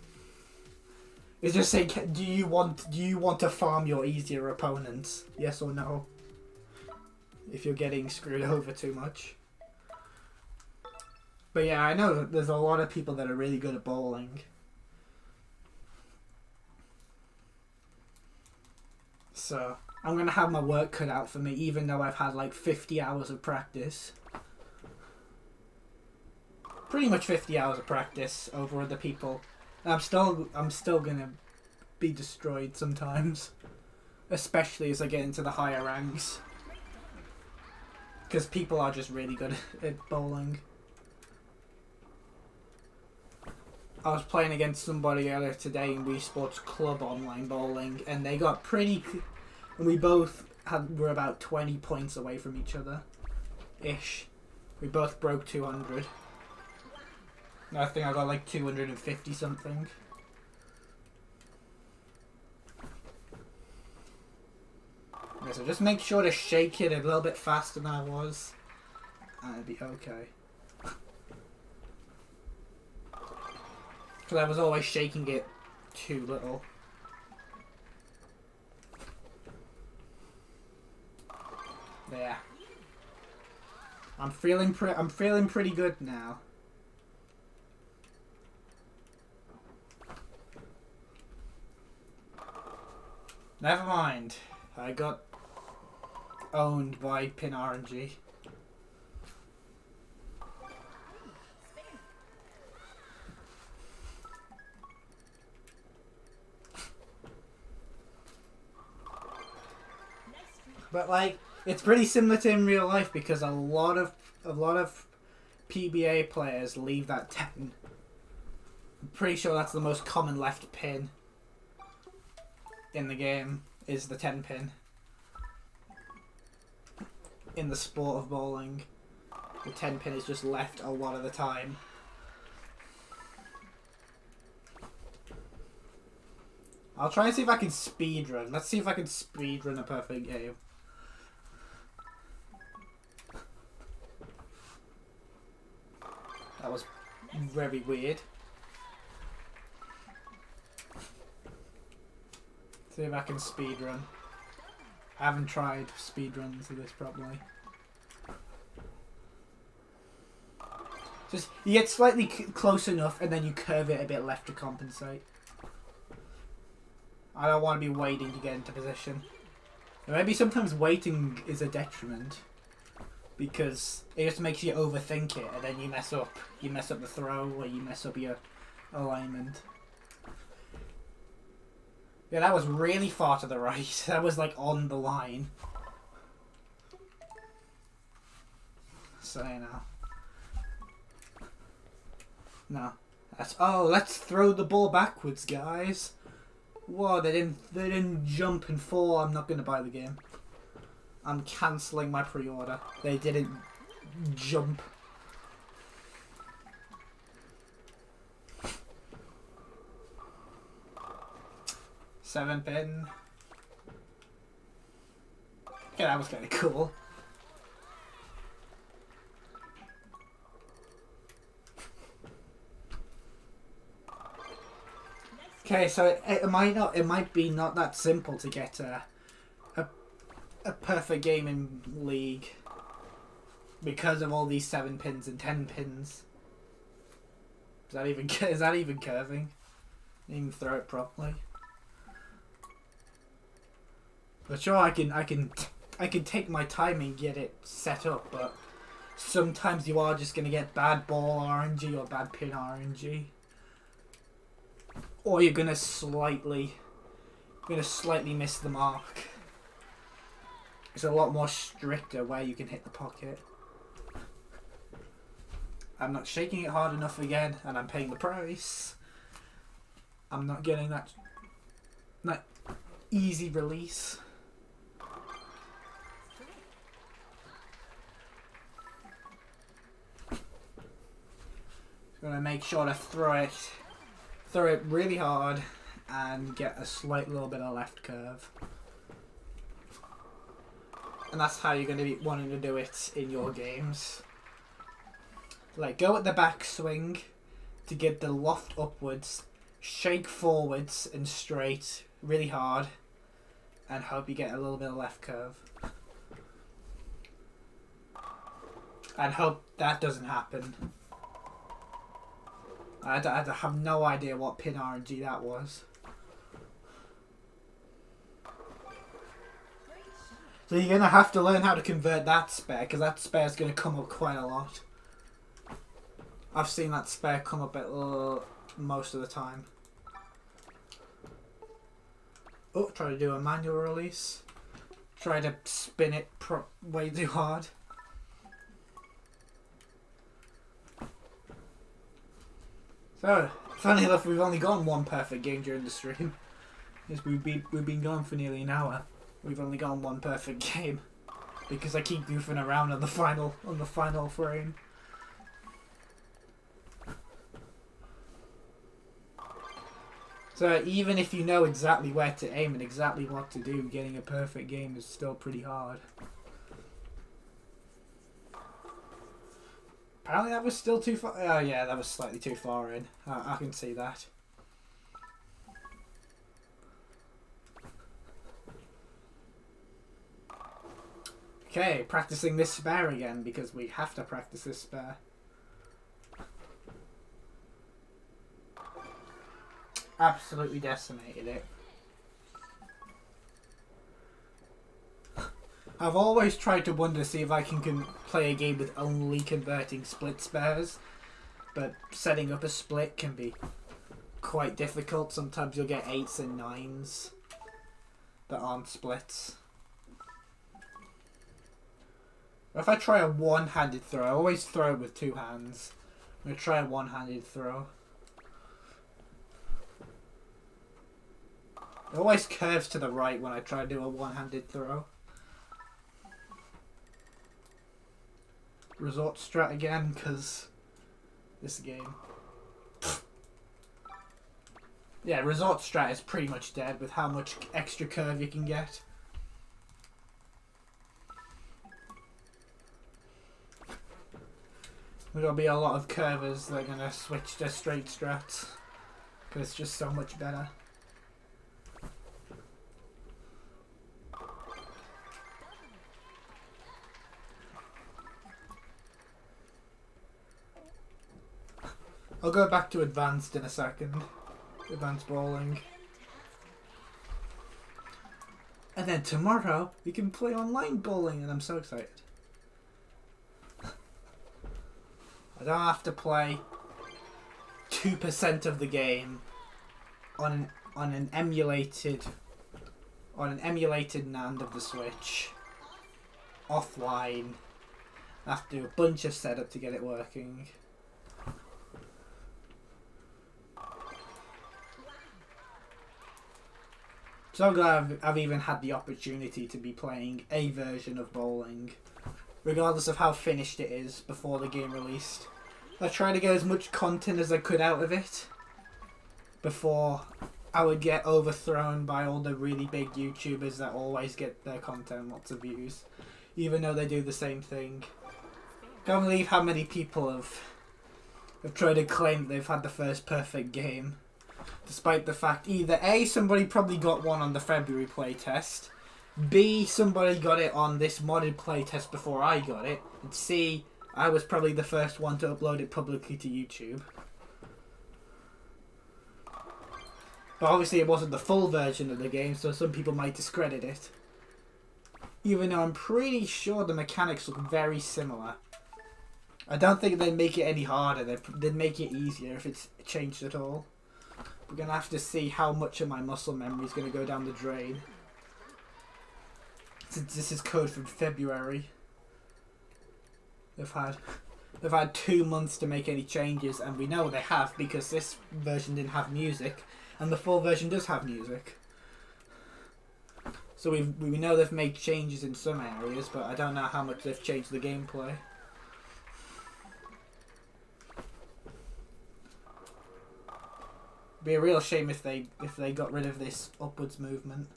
It's just saying, do you want to farm your easier opponents? Yes or no? If you're getting screwed over too much. But yeah, I know that there's a lot of people that are really good at bowling. So I'm gonna have my work cut out for me, even though I've had like 50 hours of practice. Pretty much 50 hours of practice over other people. I'm still gonna be destroyed sometimes, especially as I get into the higher ranks, because people are just really good at bowling. I was playing against somebody earlier today in Wii Sports Club online bowling, and they got pretty, and we both were about 20 points away from each other, ish. We both broke 200. I think I got like 250 something. Okay, so just make sure to shake it a little bit faster than I was, and it'll be okay. Because I was always shaking it too little. There. I'm feeling pretty good now. Never mind. I got owned by Pin RNG. But like, it's pretty similar to in real life because a lot of PBA players leave that 10. I'm pretty sure that's the most common left pin in the game, is the 10 pin. In the sport of bowling, the 10 pin is just left a lot of the time. I'll try and see if I can speedrun. Let's see if I can speedrun a perfect game. That was very weird. See if I can speedrun. I haven't tried speedruns of this properly. Just you get slightly close enough and then you curve it a bit left to compensate. I don't want to be waiting to get into position. Maybe sometimes waiting is a detriment, because it just makes you overthink it and then you mess up. You mess up the throw or you mess up your alignment. Yeah, that was really far to the right. That was like on the line. So, you know. No. That's, oh, let's throw the ball backwards, guys. Whoa, they didn't jump and fall. I'm not going to buy the game. I'm cancelling my pre-order. They didn't jump. Seven pin. Yeah, that was kind of cool. Okay, so it might be not that simple to get a perfect game in League because of all these 7 pins and 10 pins. Is that even curving? Didn't even throw it properly. But sure, I can take my time and get it set up, but sometimes you are just gonna get bad ball RNG or bad pin RNG. Or you're gonna slightly miss the mark. It's a lot more stricter where you can hit the pocket. I'm not shaking it hard enough again, and I'm paying the price. I'm not getting that easy release. Gonna make sure to throw it really hard and get a slight little bit of left curve. And that's how you're going to be wanting to do it in your games. Like, go at the backswing to get the loft upwards, shake forwards and straight really hard, and hope you get a little bit of left curve. And hope that doesn't happen. I have no idea what pin RNG that was. So you're going to have to learn how to convert that spare, because that spare is going to come up quite a lot. I've seen that spare come up at most of the time. Oh, try to do a manual release. Try to spin it way too hard. So, funny enough, we've only gone one perfect game during the stream. Yes, we've been going for nearly an hour. We've only gone one perfect game because I keep goofing around on the final frame. So even if you know exactly where to aim and exactly what to do, getting a perfect game is still pretty hard. Apparently that was still too far. Oh yeah, that was slightly too far in. I can see that. Okay, practicing this spare again because we have to practice this spare. Absolutely decimated it. I've always tried to wonder, see if I can play a game with only converting split spares, but setting up a split can be quite difficult. Sometimes you'll get 8s and 9s that aren't splits. If I try a one-handed throw, I always throw with two hands. I'm going to try a one-handed throw. It always curves to the right when I try to do a one-handed throw. Resort strat again, because this game. Yeah, resort strat is pretty much dead with how much extra curve you can get. There'll be a lot of curvers that are going to switch to straight strats because it's just so much better. I'll go back to advanced in a second. Advanced bowling. And then tomorrow we can play online bowling and I'm so excited. I don't have to play 2% of the game on an emulated NAND of the Switch offline. I have to do a bunch of setup to get it working. So glad I've even had the opportunity to be playing a version of bowling, regardless of how finished it is, before the game released. I tried to get as much content as I could out of it before I would get overthrown by all the really big YouTubers that always get their content lots of views, even though they do the same thing. Can't believe how many people have tried to claim they've had the first perfect game, despite the fact either A, somebody probably got one on the February playtest, B, somebody got it on this modded playtest before I got it, and C, I was probably the first one to upload it publicly to YouTube. But obviously it wasn't the full version of the game, so some people might discredit it. Even though I'm pretty sure the mechanics look very similar. I don't think they'd make it any harder, they'd make it easier if it's changed at all. We're going to have to see how much of my muscle memory is going to go down the drain. Since this is code from February. They've had 2 months to make any changes, and we know they have because this version didn't have music, And the full version does have music. So we know they've made changes in some areas, but I don't know how much they've changed the gameplay. Be a real shame if they got rid of this upwards movement.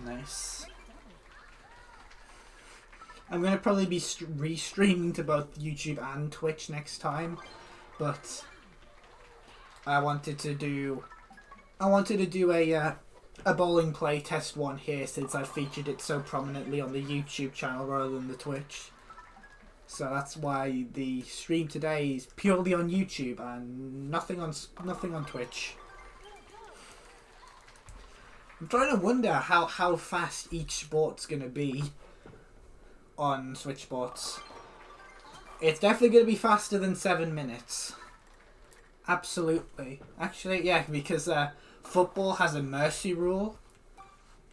Nice. I'm gonna probably be re-streaming to both YouTube and Twitch next time, but I wanted to do a bowling play test one here since I featured it so prominently on the YouTube channel rather than the Twitch. So that's why the stream today is purely on YouTube and nothing on Twitch. I'm trying to wonder how fast each sport's gonna be on Switch Sports. It's definitely gonna be faster than 7 minutes. Absolutely. Actually, yeah, because football has a mercy rule,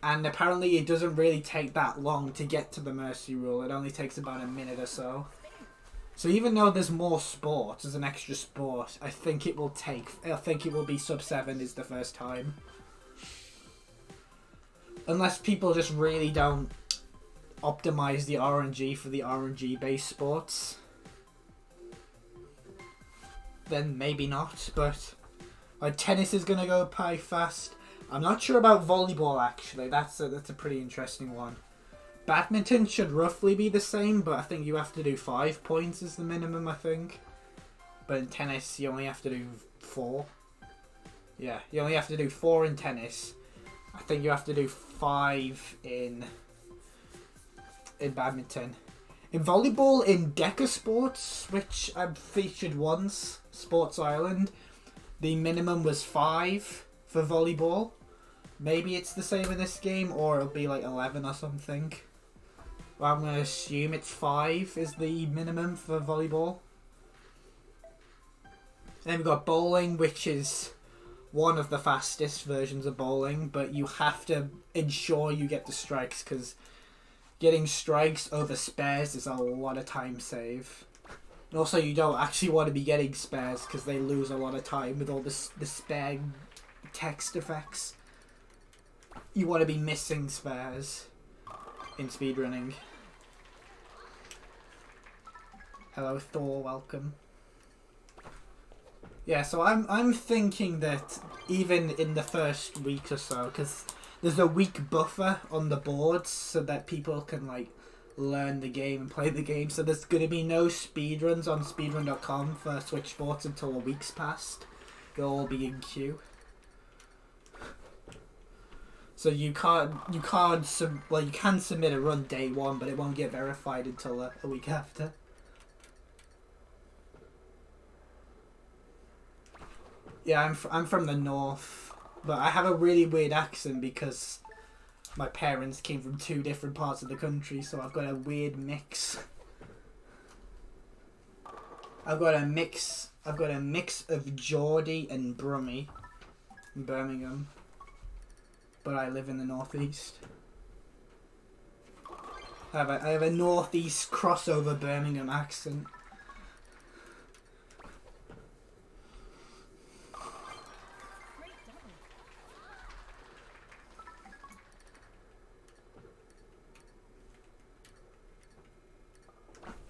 and apparently it doesn't really take that long to get to the mercy rule. It only takes about a minute or so. So even though there's more sports, as an extra sport, I think it will be sub 7 is the first time. Unless people just really don't optimize the RNG for the RNG based sports, then maybe not. But tennis is gonna go pie fast. I'm not sure about volleyball actually. That's a pretty interesting one. Badminton should roughly be the same, but I think you have to do 5 points as the minimum, I think. But in tennis, you only have to do 4. Yeah, you only have to do 4 in tennis. I think you have to do 5 in badminton. In volleyball, in Deca Sports, which I've featured once, Sports Island, the minimum was 5 for volleyball. Maybe it's the same in this game, or it'll be like 11 or something. Well, I'm going to assume it's 5 is the minimum for volleyball. Then we've got bowling, which is one of the fastest versions of bowling, but you have to ensure you get the strikes, because getting strikes over spares is a lot of time save. And also you don't actually want to be getting spares because they lose a lot of time with all the spare text effects. You want to be missing spares in speedrunning. Hello Thor, welcome. Yeah, so I'm thinking that even in the first week or so, because there's a week buffer on the boards so that people can like learn the game and play the game. So there's going to be no speedruns on speedrun.com for Switch Sports until a week's passed. They'll all be in queue. So you can submit a run day one, but it won't get verified until a week after. Yeah, I'm from the north, but I have a really weird accent because my parents came from 2 different parts of the country, so I've got a weird mix. I've got a mix of Geordie and Brummie in Birmingham, but I live in the northeast. I have a northeast crossover Birmingham accent.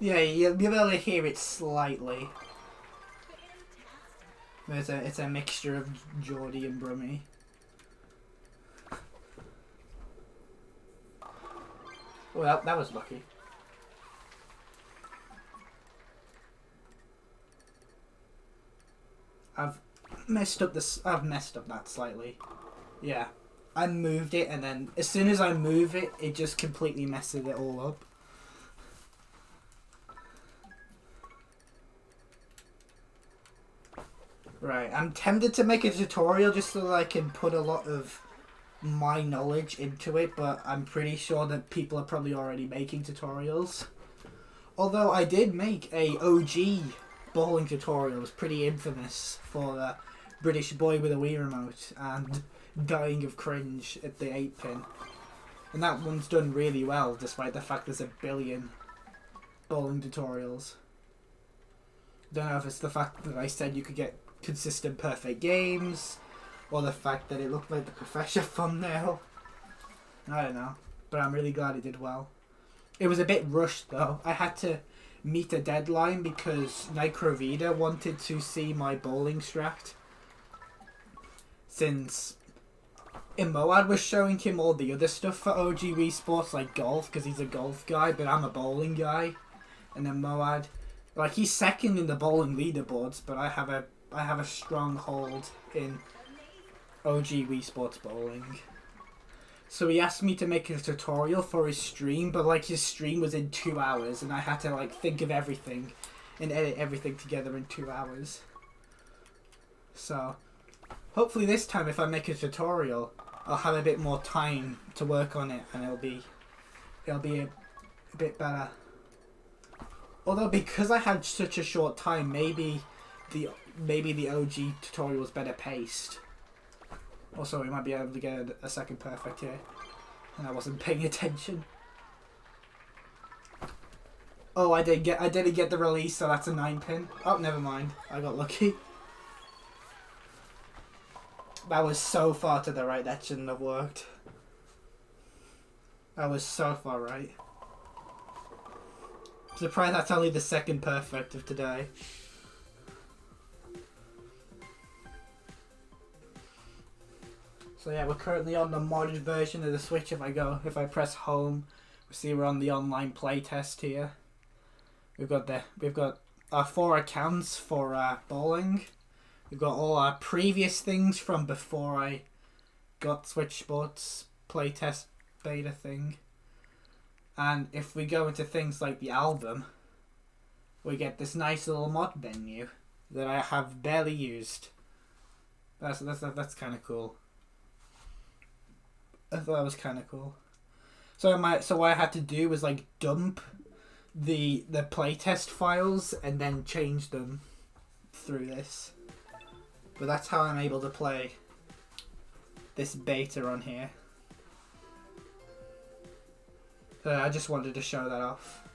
Yeah, you'll be able to hear it slightly. It's a mixture of Geordie and Brummie. Well, that was lucky. I've messed up that slightly. Yeah. I moved it, and then as soon as I move it, it just completely messes it all up. Right, I'm tempted to make a tutorial just so that I can put a lot of my knowledge into it, but I'm pretty sure that people are probably already making tutorials. Although I did make a OG bowling tutorial, it was pretty infamous for British boy with a Wii remote and dying of cringe at the 8-pin. And that one's done really well, despite the fact there's a billion bowling tutorials. Don't know if it's the fact that I said you could get consistent perfect games, or the fact that it looked like the Professor thumbnail. I don't know, but I'm really glad it did well. It was a bit rushed though. I had to meet a deadline because Nicrovida wanted to see my bowling strat. Since Imoad was showing him all the other stuff for OG Wii Sports, like golf, because he's a golf guy, but I'm a bowling guy. And then Moad, like, he's second in the bowling leaderboards, but I have a strong hold in OG Wii Sports bowling. So he asked me to make a tutorial for his stream, but like his stream was in 2 hours, and I had to like think of everything and edit everything together in 2 hours. So hopefully this time, if I make a tutorial, I'll have a bit more time to work on it, and it'll be a bit better. Although because I had such a short time, maybe the OG tutorial was better paced. Also, we might be able to get a second perfect here, and I wasn't paying attention. Oh, I didn't get the release, so that's a 9-pin. Oh, never mind. I got lucky. That was so far to the right, that shouldn't have worked. That was so far right. I'm surprised that's only the second perfect of today. So yeah, we're currently on the modded version of the Switch. If I press home, we see we're on the online playtest here. We've got our 4 accounts for bowling. We've got all our previous things from before I got Switch Sports playtest beta thing. And if we go into things like the album, we get this nice little mod menu that I have barely used. That's kind of cool. I thought that was kind of cool. So what I had to do was like dump the playtest files and then change them through this. But that's how I'm able to play this beta on here. So I just wanted to show that off.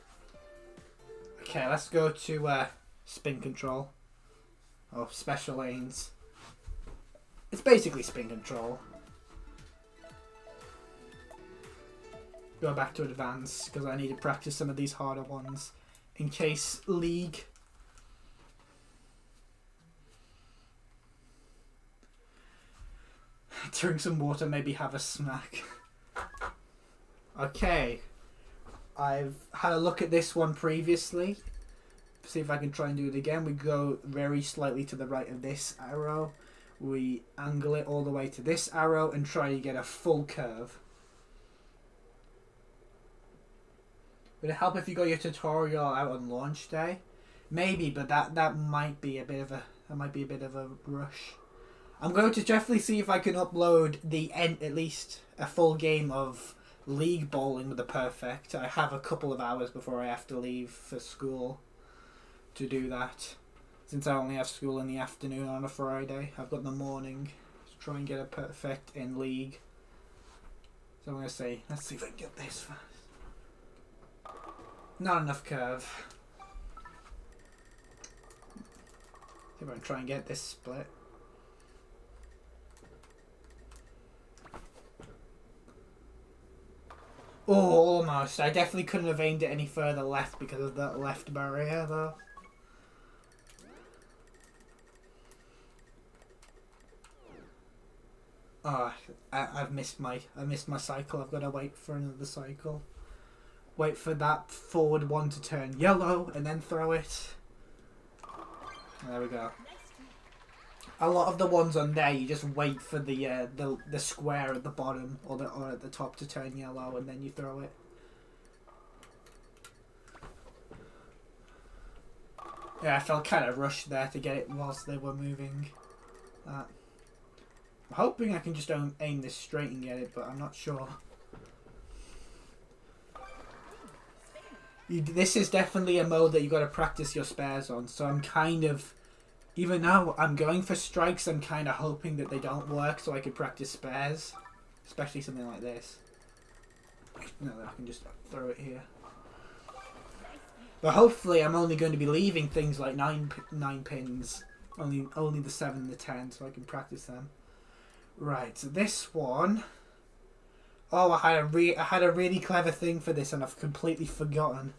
Okay, let's go to spin control. Or special lanes. It's basically spin control. Go back to advanced because I need to practice some of these harder ones in case League. Drink some water, maybe have a snack. Okay, I've had a look at this one previously. See if I can try and do it again. We go very slightly to the right of this arrow. We angle it all the way to this arrow and try to get a full curve. Would it help if you got your tutorial out on launch day? Maybe, but that might be a bit of a rush. I'm going to definitely see if I can upload at least a full game of League bowling with the perfect. I have a couple of hours before I have to leave for school to do that. Since I only have school in the afternoon on a Friday, I've got the morning to try and get a perfect in League. So I'm going to say, let's see if I can get this fast. Not enough curve. See if I can try and get this split. Oh, almost. I definitely couldn't have aimed it any further left because of that left barrier, though. Oh, I've missed my cycle. I've got to wait for another cycle. Wait for that forward one to turn yellow and then throw it. There we go. A lot of the ones on there, you just wait for the square at the bottom or at the top to turn yellow and then you throw it. Yeah, I felt kind of rushed there to get it whilst they were moving. I'm hoping I can just aim this straight and get it, but I'm not sure. This is definitely a mode that you got to practice your spares on, so I'm kind of Even though I'm going for strikes, I'm kind of hoping that they don't work so I can practice spares. Especially something like this. No, I can just throw it here. But hopefully I'm only going to be leaving things like 9 pins. Only the 7 and the 10, so I can practice them. Right, so this one... Oh, I had a really clever thing for this and I've completely forgotten.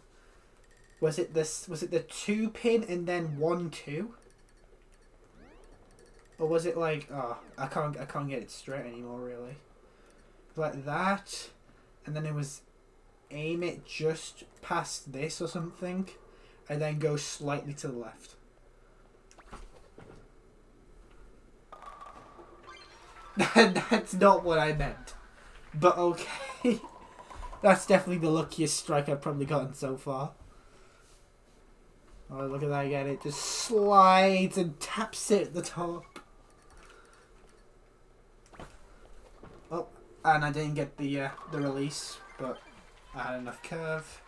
Was it the 2 pin and then 1 2? Or was it like, oh, I can't get it straight anymore really. Like that, and then it was aim it just past this or something, and then go slightly to the left. That's not what I meant. But okay. That's definitely the luckiest strike I've probably gotten so far. Oh, look at that again. It just slides and taps it at the top. Oh, and I didn't get the release, but I had enough curve.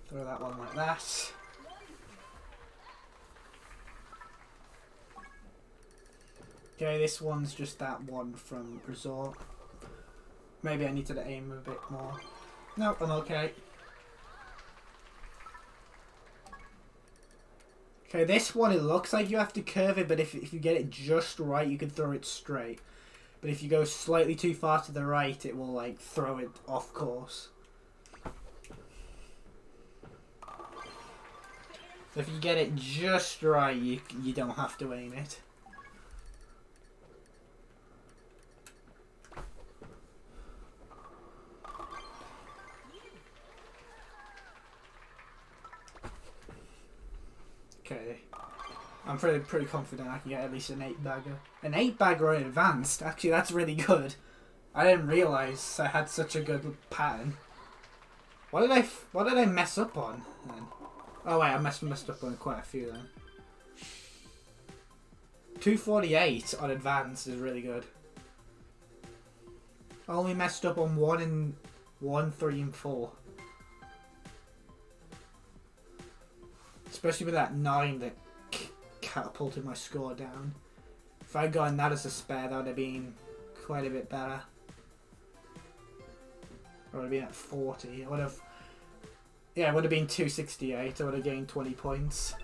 Throw that one like that. Okay, this one's just that one from Resort. Maybe I need to aim a bit more. Nope, I'm okay. Okay, this one, it looks like you have to curve it, but if you get it just right, you can throw it straight. But if you go slightly too far to the right, it will, like, throw it off course. So if you get it just right, you don't have to aim it. Okay. I'm pretty confident I can get at least an 8-bagger. An 8-bagger in advanced? Actually, that's really good. I didn't realise I had such a good pattern. What did I mess up on then? Oh wait, I messed up on quite a few then. 248 on advanced is really good. I only messed up on 1, 3, and 4. Especially with that 9 that catapulted my score down. If I'd gotten that as a spare, that would have been quite a bit better. I would have been at 40. I would have... Yeah, it would have been 268. I would have gained 20 points.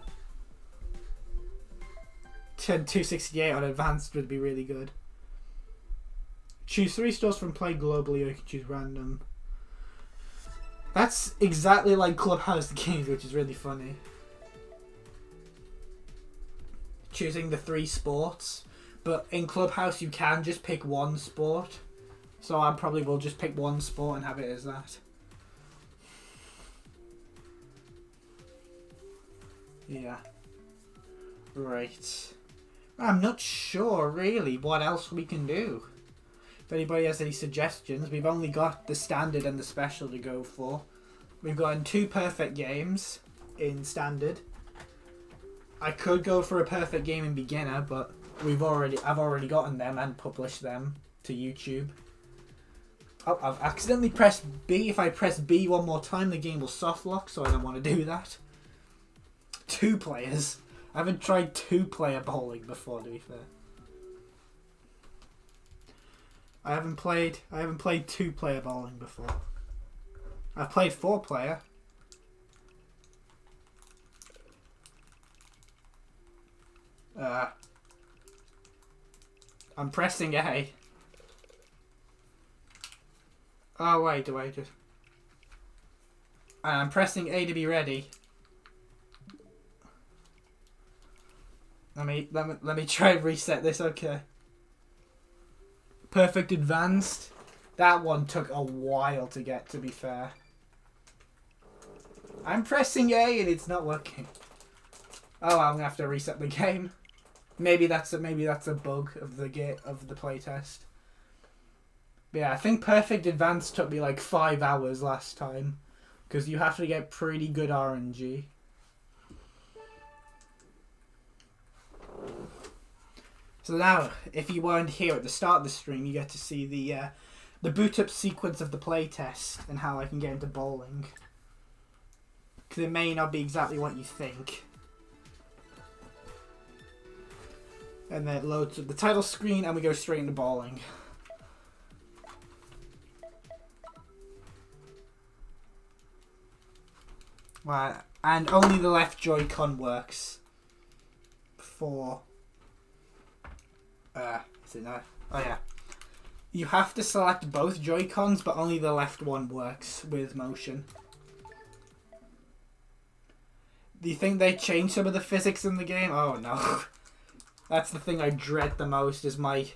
268 on advanced would be really good. Choose 3 stores from play globally, or you can choose random. That's exactly like Clubhouse games, which is really funny. Choosing the 3 sports, but in Clubhouse you can just pick one sport. So I probably will just pick one sport and have it as that. Yeah. Right. I'm not sure really what else we can do. If anybody has any suggestions, we've only got the standard and the special to go for. We've gotten 2 perfect games in standard. I could go for a perfect game in beginner, but I've already gotten them and published them to YouTube. Oh, I've accidentally pressed B. If I press B one more time, the game will soft lock, so I don't want to do that. 2 players. I haven't tried 2-player bowling before, to be fair. I haven't played 2-player bowling before. I've played 4-player. I'm pressing A. Oh wait, do I just... I'm pressing A to be ready. Let me try and reset this. Okay. Perfect advanced. That one took a while to get, to be fair. I'm pressing A and it's not working. Oh, I'm gonna have to reset the game. Maybe that's a bug of the playtest. But yeah, I think Perfect Advanced took me like 5 hours last time, because you have to get pretty good RNG. So now, if you weren't here at the start of the stream, you get to see the the boot up sequence of the playtest and how I can get into bowling. Because it may not be exactly what you think. And then it loads up the title screen and we go straight into bowling. Right, and only the left Joy-Con works for... is it now? Oh yeah. You have to select both Joy-Cons, but only the left one works with motion. Do you think they changed some of the physics in the game? Oh no. That's the thing I dread the most, is my...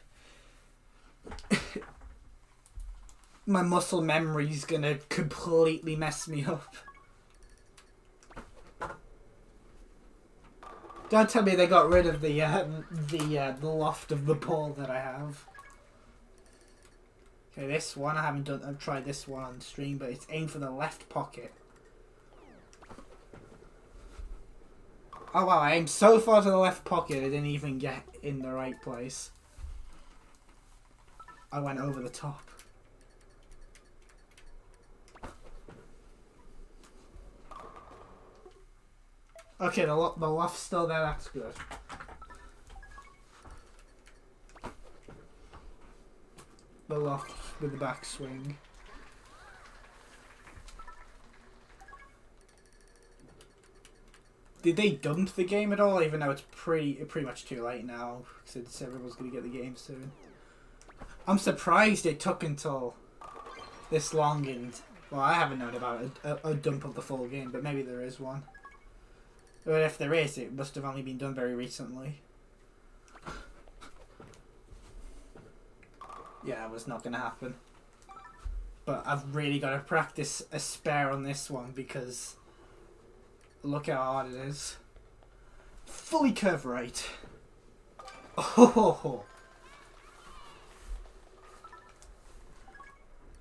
my muscle memory's gonna completely mess me up. Don't tell me they got rid of the loft of the ball that I have. Okay, this one I've tried this one on stream, but it's aimed for the left pocket. Oh wow, I aimed so far to the left pocket I didn't even get in the right place. I went over the top. Okay, the loft's still there, that's good. The loft with the backswing. Did they dump the game at all, even though it's pretty much too late now, since everyone's going to get the game soon? I'm surprised it took until this long, and well, I haven't known about a dump of the full game, but maybe there is one. But if there is, it must have only been done very recently. Yeah, it was not going to happen. But I've really got to practice a spare on this one because look how hard it is. Fully curve right. Oh.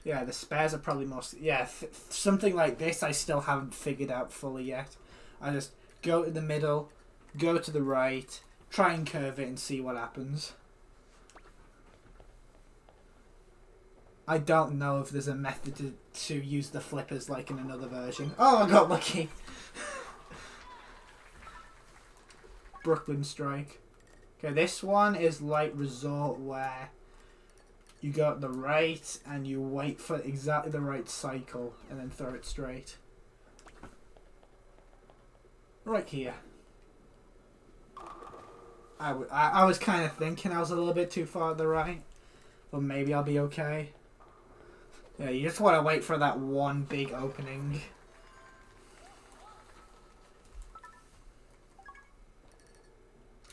Yeah, the spares are probably most... Yeah, something like this I still haven't figured out fully yet. I just go to the middle, go to the right, try and curve it and see what happens. I don't know if there's a method to use the flippers like in another version. Oh, I got lucky. Brooklyn Strike. Okay, this one is like Resort, where you go to the right and you wait for exactly the right cycle and then throw it straight. Right here. I was kind of thinking I was a little bit too far to the right, but maybe I'll be okay. Yeah, you just want to wait for that one big opening.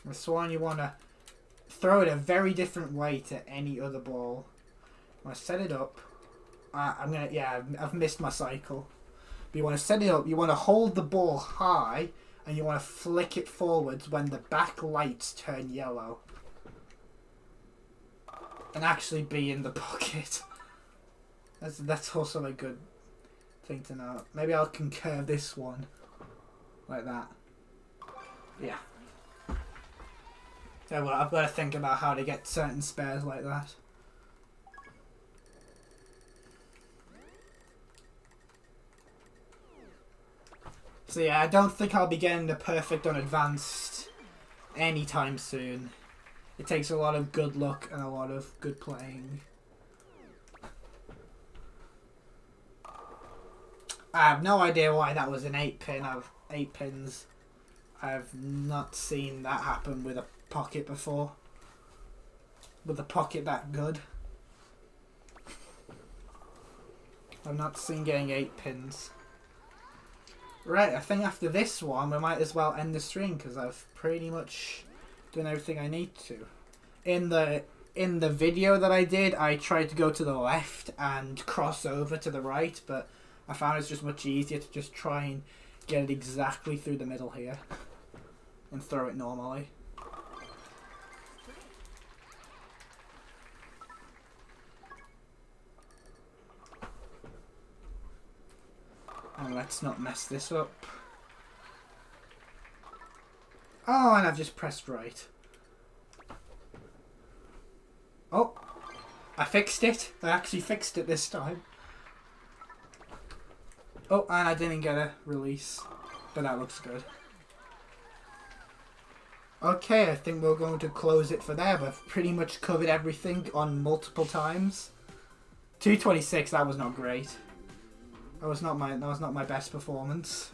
This one you want to throw it a very different way to any other ball. When I set it up, I've missed my cycle. But you want to set it up, you want to hold the ball high, and you want to flick it forwards when the back lights turn yellow. And actually be in the pocket. That's also a good thing to know. Maybe I can curve this one like that. Yeah. So well, I've got to think about how to get certain spares like that. So yeah, I don't think I'll be getting the perfect on advanced anytime soon. It takes a lot of good luck and a lot of good playing. I have no idea why that was an 8-pin. I've 8 pins. I've not seen that happen with a pocket before. With a pocket that good. I've not seen getting 8 pins. Right, I think after this one we might as well end the stream because I've pretty much done everything I need to. In the video that I did, I tried to go to the left and cross over to the right, but I found it's just much easier to just try and get it exactly through the middle here and throw it normally. And let's not mess this up. Oh, and I've just pressed right. Oh, I fixed it. I actually fixed it this time. Oh, and I didn't get a release. But that looks good. Okay, I think we're going to close it for there. We've pretty much covered everything on multiple times. 226, that was not great. That was not my best performance.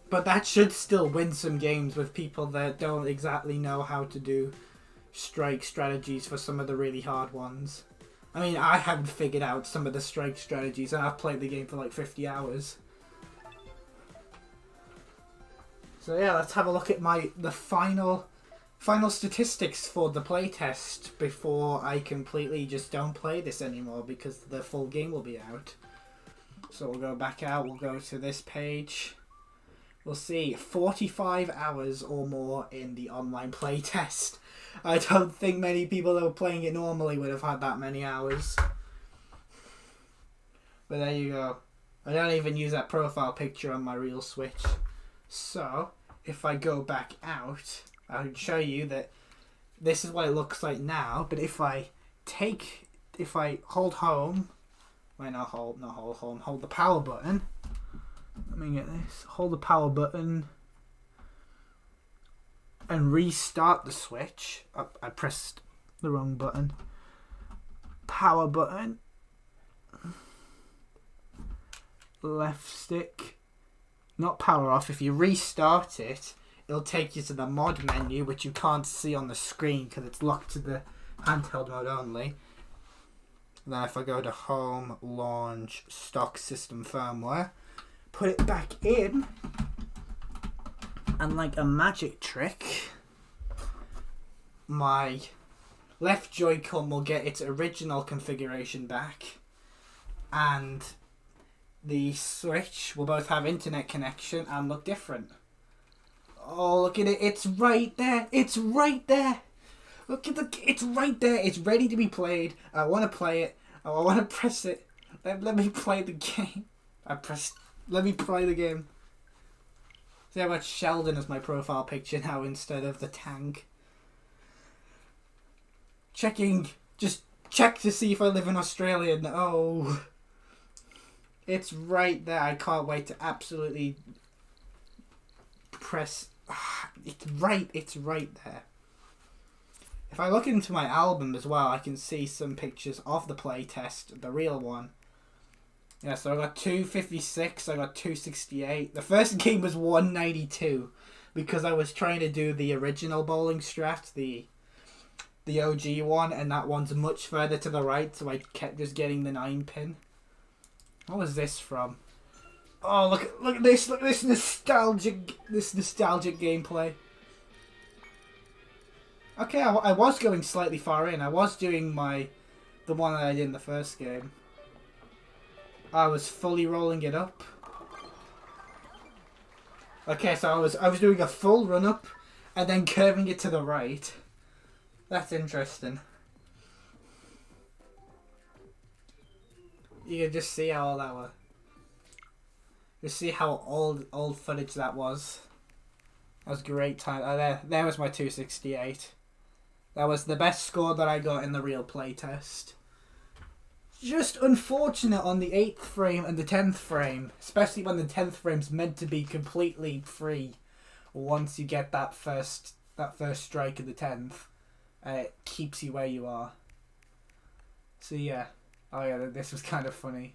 But that should still win some games with people that don't exactly know how to do strike strategies for some of the really hard ones. I mean, I haven't figured out some of the strike strategies, and I've played the game for like 50 hours. So yeah, let's have a look at the final statistics for the playtest before I completely just don't play this anymore, because the full game will be out. So we'll go back out, we'll go to this page. We'll see 45 hours or more in the online playtest. I don't think many people that were playing it normally would have had that many hours. But there you go. I don't even use that profile picture on my real Switch. So, if I go back out, I'll show you that this is what it looks like now. But if I hold home, hold the power button. Let me get this. Hold the power button and restart the Switch. Oh, I pressed the wrong button. Power button. Left stick. Not power off. If you restart it, it'll take you to the mod menu, which you can't see on the screen because it's locked to the handheld mode only. And then if I go to home, launch, stock system firmware, put it back in, and like a magic trick, my left Joy-Con will get its original configuration back, and the Switch will both have internet connection and look different. Oh, look at it. It's right there. It's right there. Look at it's right there. It's ready to be played. I want to play it. I want to press it. Let me play the game. Let me play the game. See how much Sheldon as my profile picture now instead of the tank. Just check to see if I live in Australia. No. It's right there. I can't wait to absolutely press. It's right there. If I look into my album as well, I can see some pictures of the playtest, the real one. Yeah, so I got 256, I got 268. The first game was 192 because I was trying to do the original bowling strat, the OG one, and that one's much further to the right, so I kept just getting the 9-pin. What was this from? Oh, look at this! Look at this nostalgic gameplay. Okay, I was going slightly far in. I was doing the one that I did in the first game. I was fully rolling it up. Okay, so I was doing a full run up and then curving it to the right. That's interesting. You can just see how all that was. Just see how old footage that was. That was great time. There was my 268. That was the best score that I got in the real playtest. Just unfortunate on the 8th frame and the 10th frame, especially when the 10th frame's meant to be completely free. Once you get that first strike of the 10th, it keeps you where you are. So yeah, oh yeah, this was kind of funny.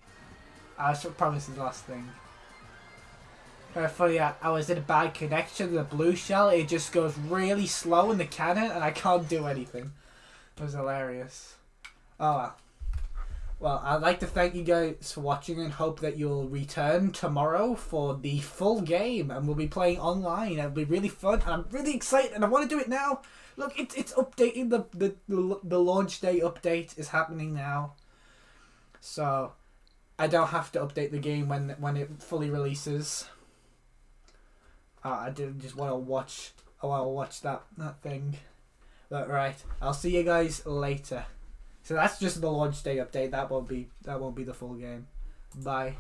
I promise the last thing. Very funny. I was in a bad connection to the blue shell. It just goes really slow in the cannon, and I can't do anything. It was hilarious. Oh well. Well, I'd like to thank you guys for watching and hope that you'll return tomorrow for the full game, and we'll be playing online. It'll be really fun, and I'm really excited, and I want to do it now. Look, it's updating. The launch day update is happening now, so I don't have to update the game when it fully releases. I didn't just want to watch. I want to watch that thing. But right, I'll see you guys later. So that's just the launch day update. That won't be the full game. Bye.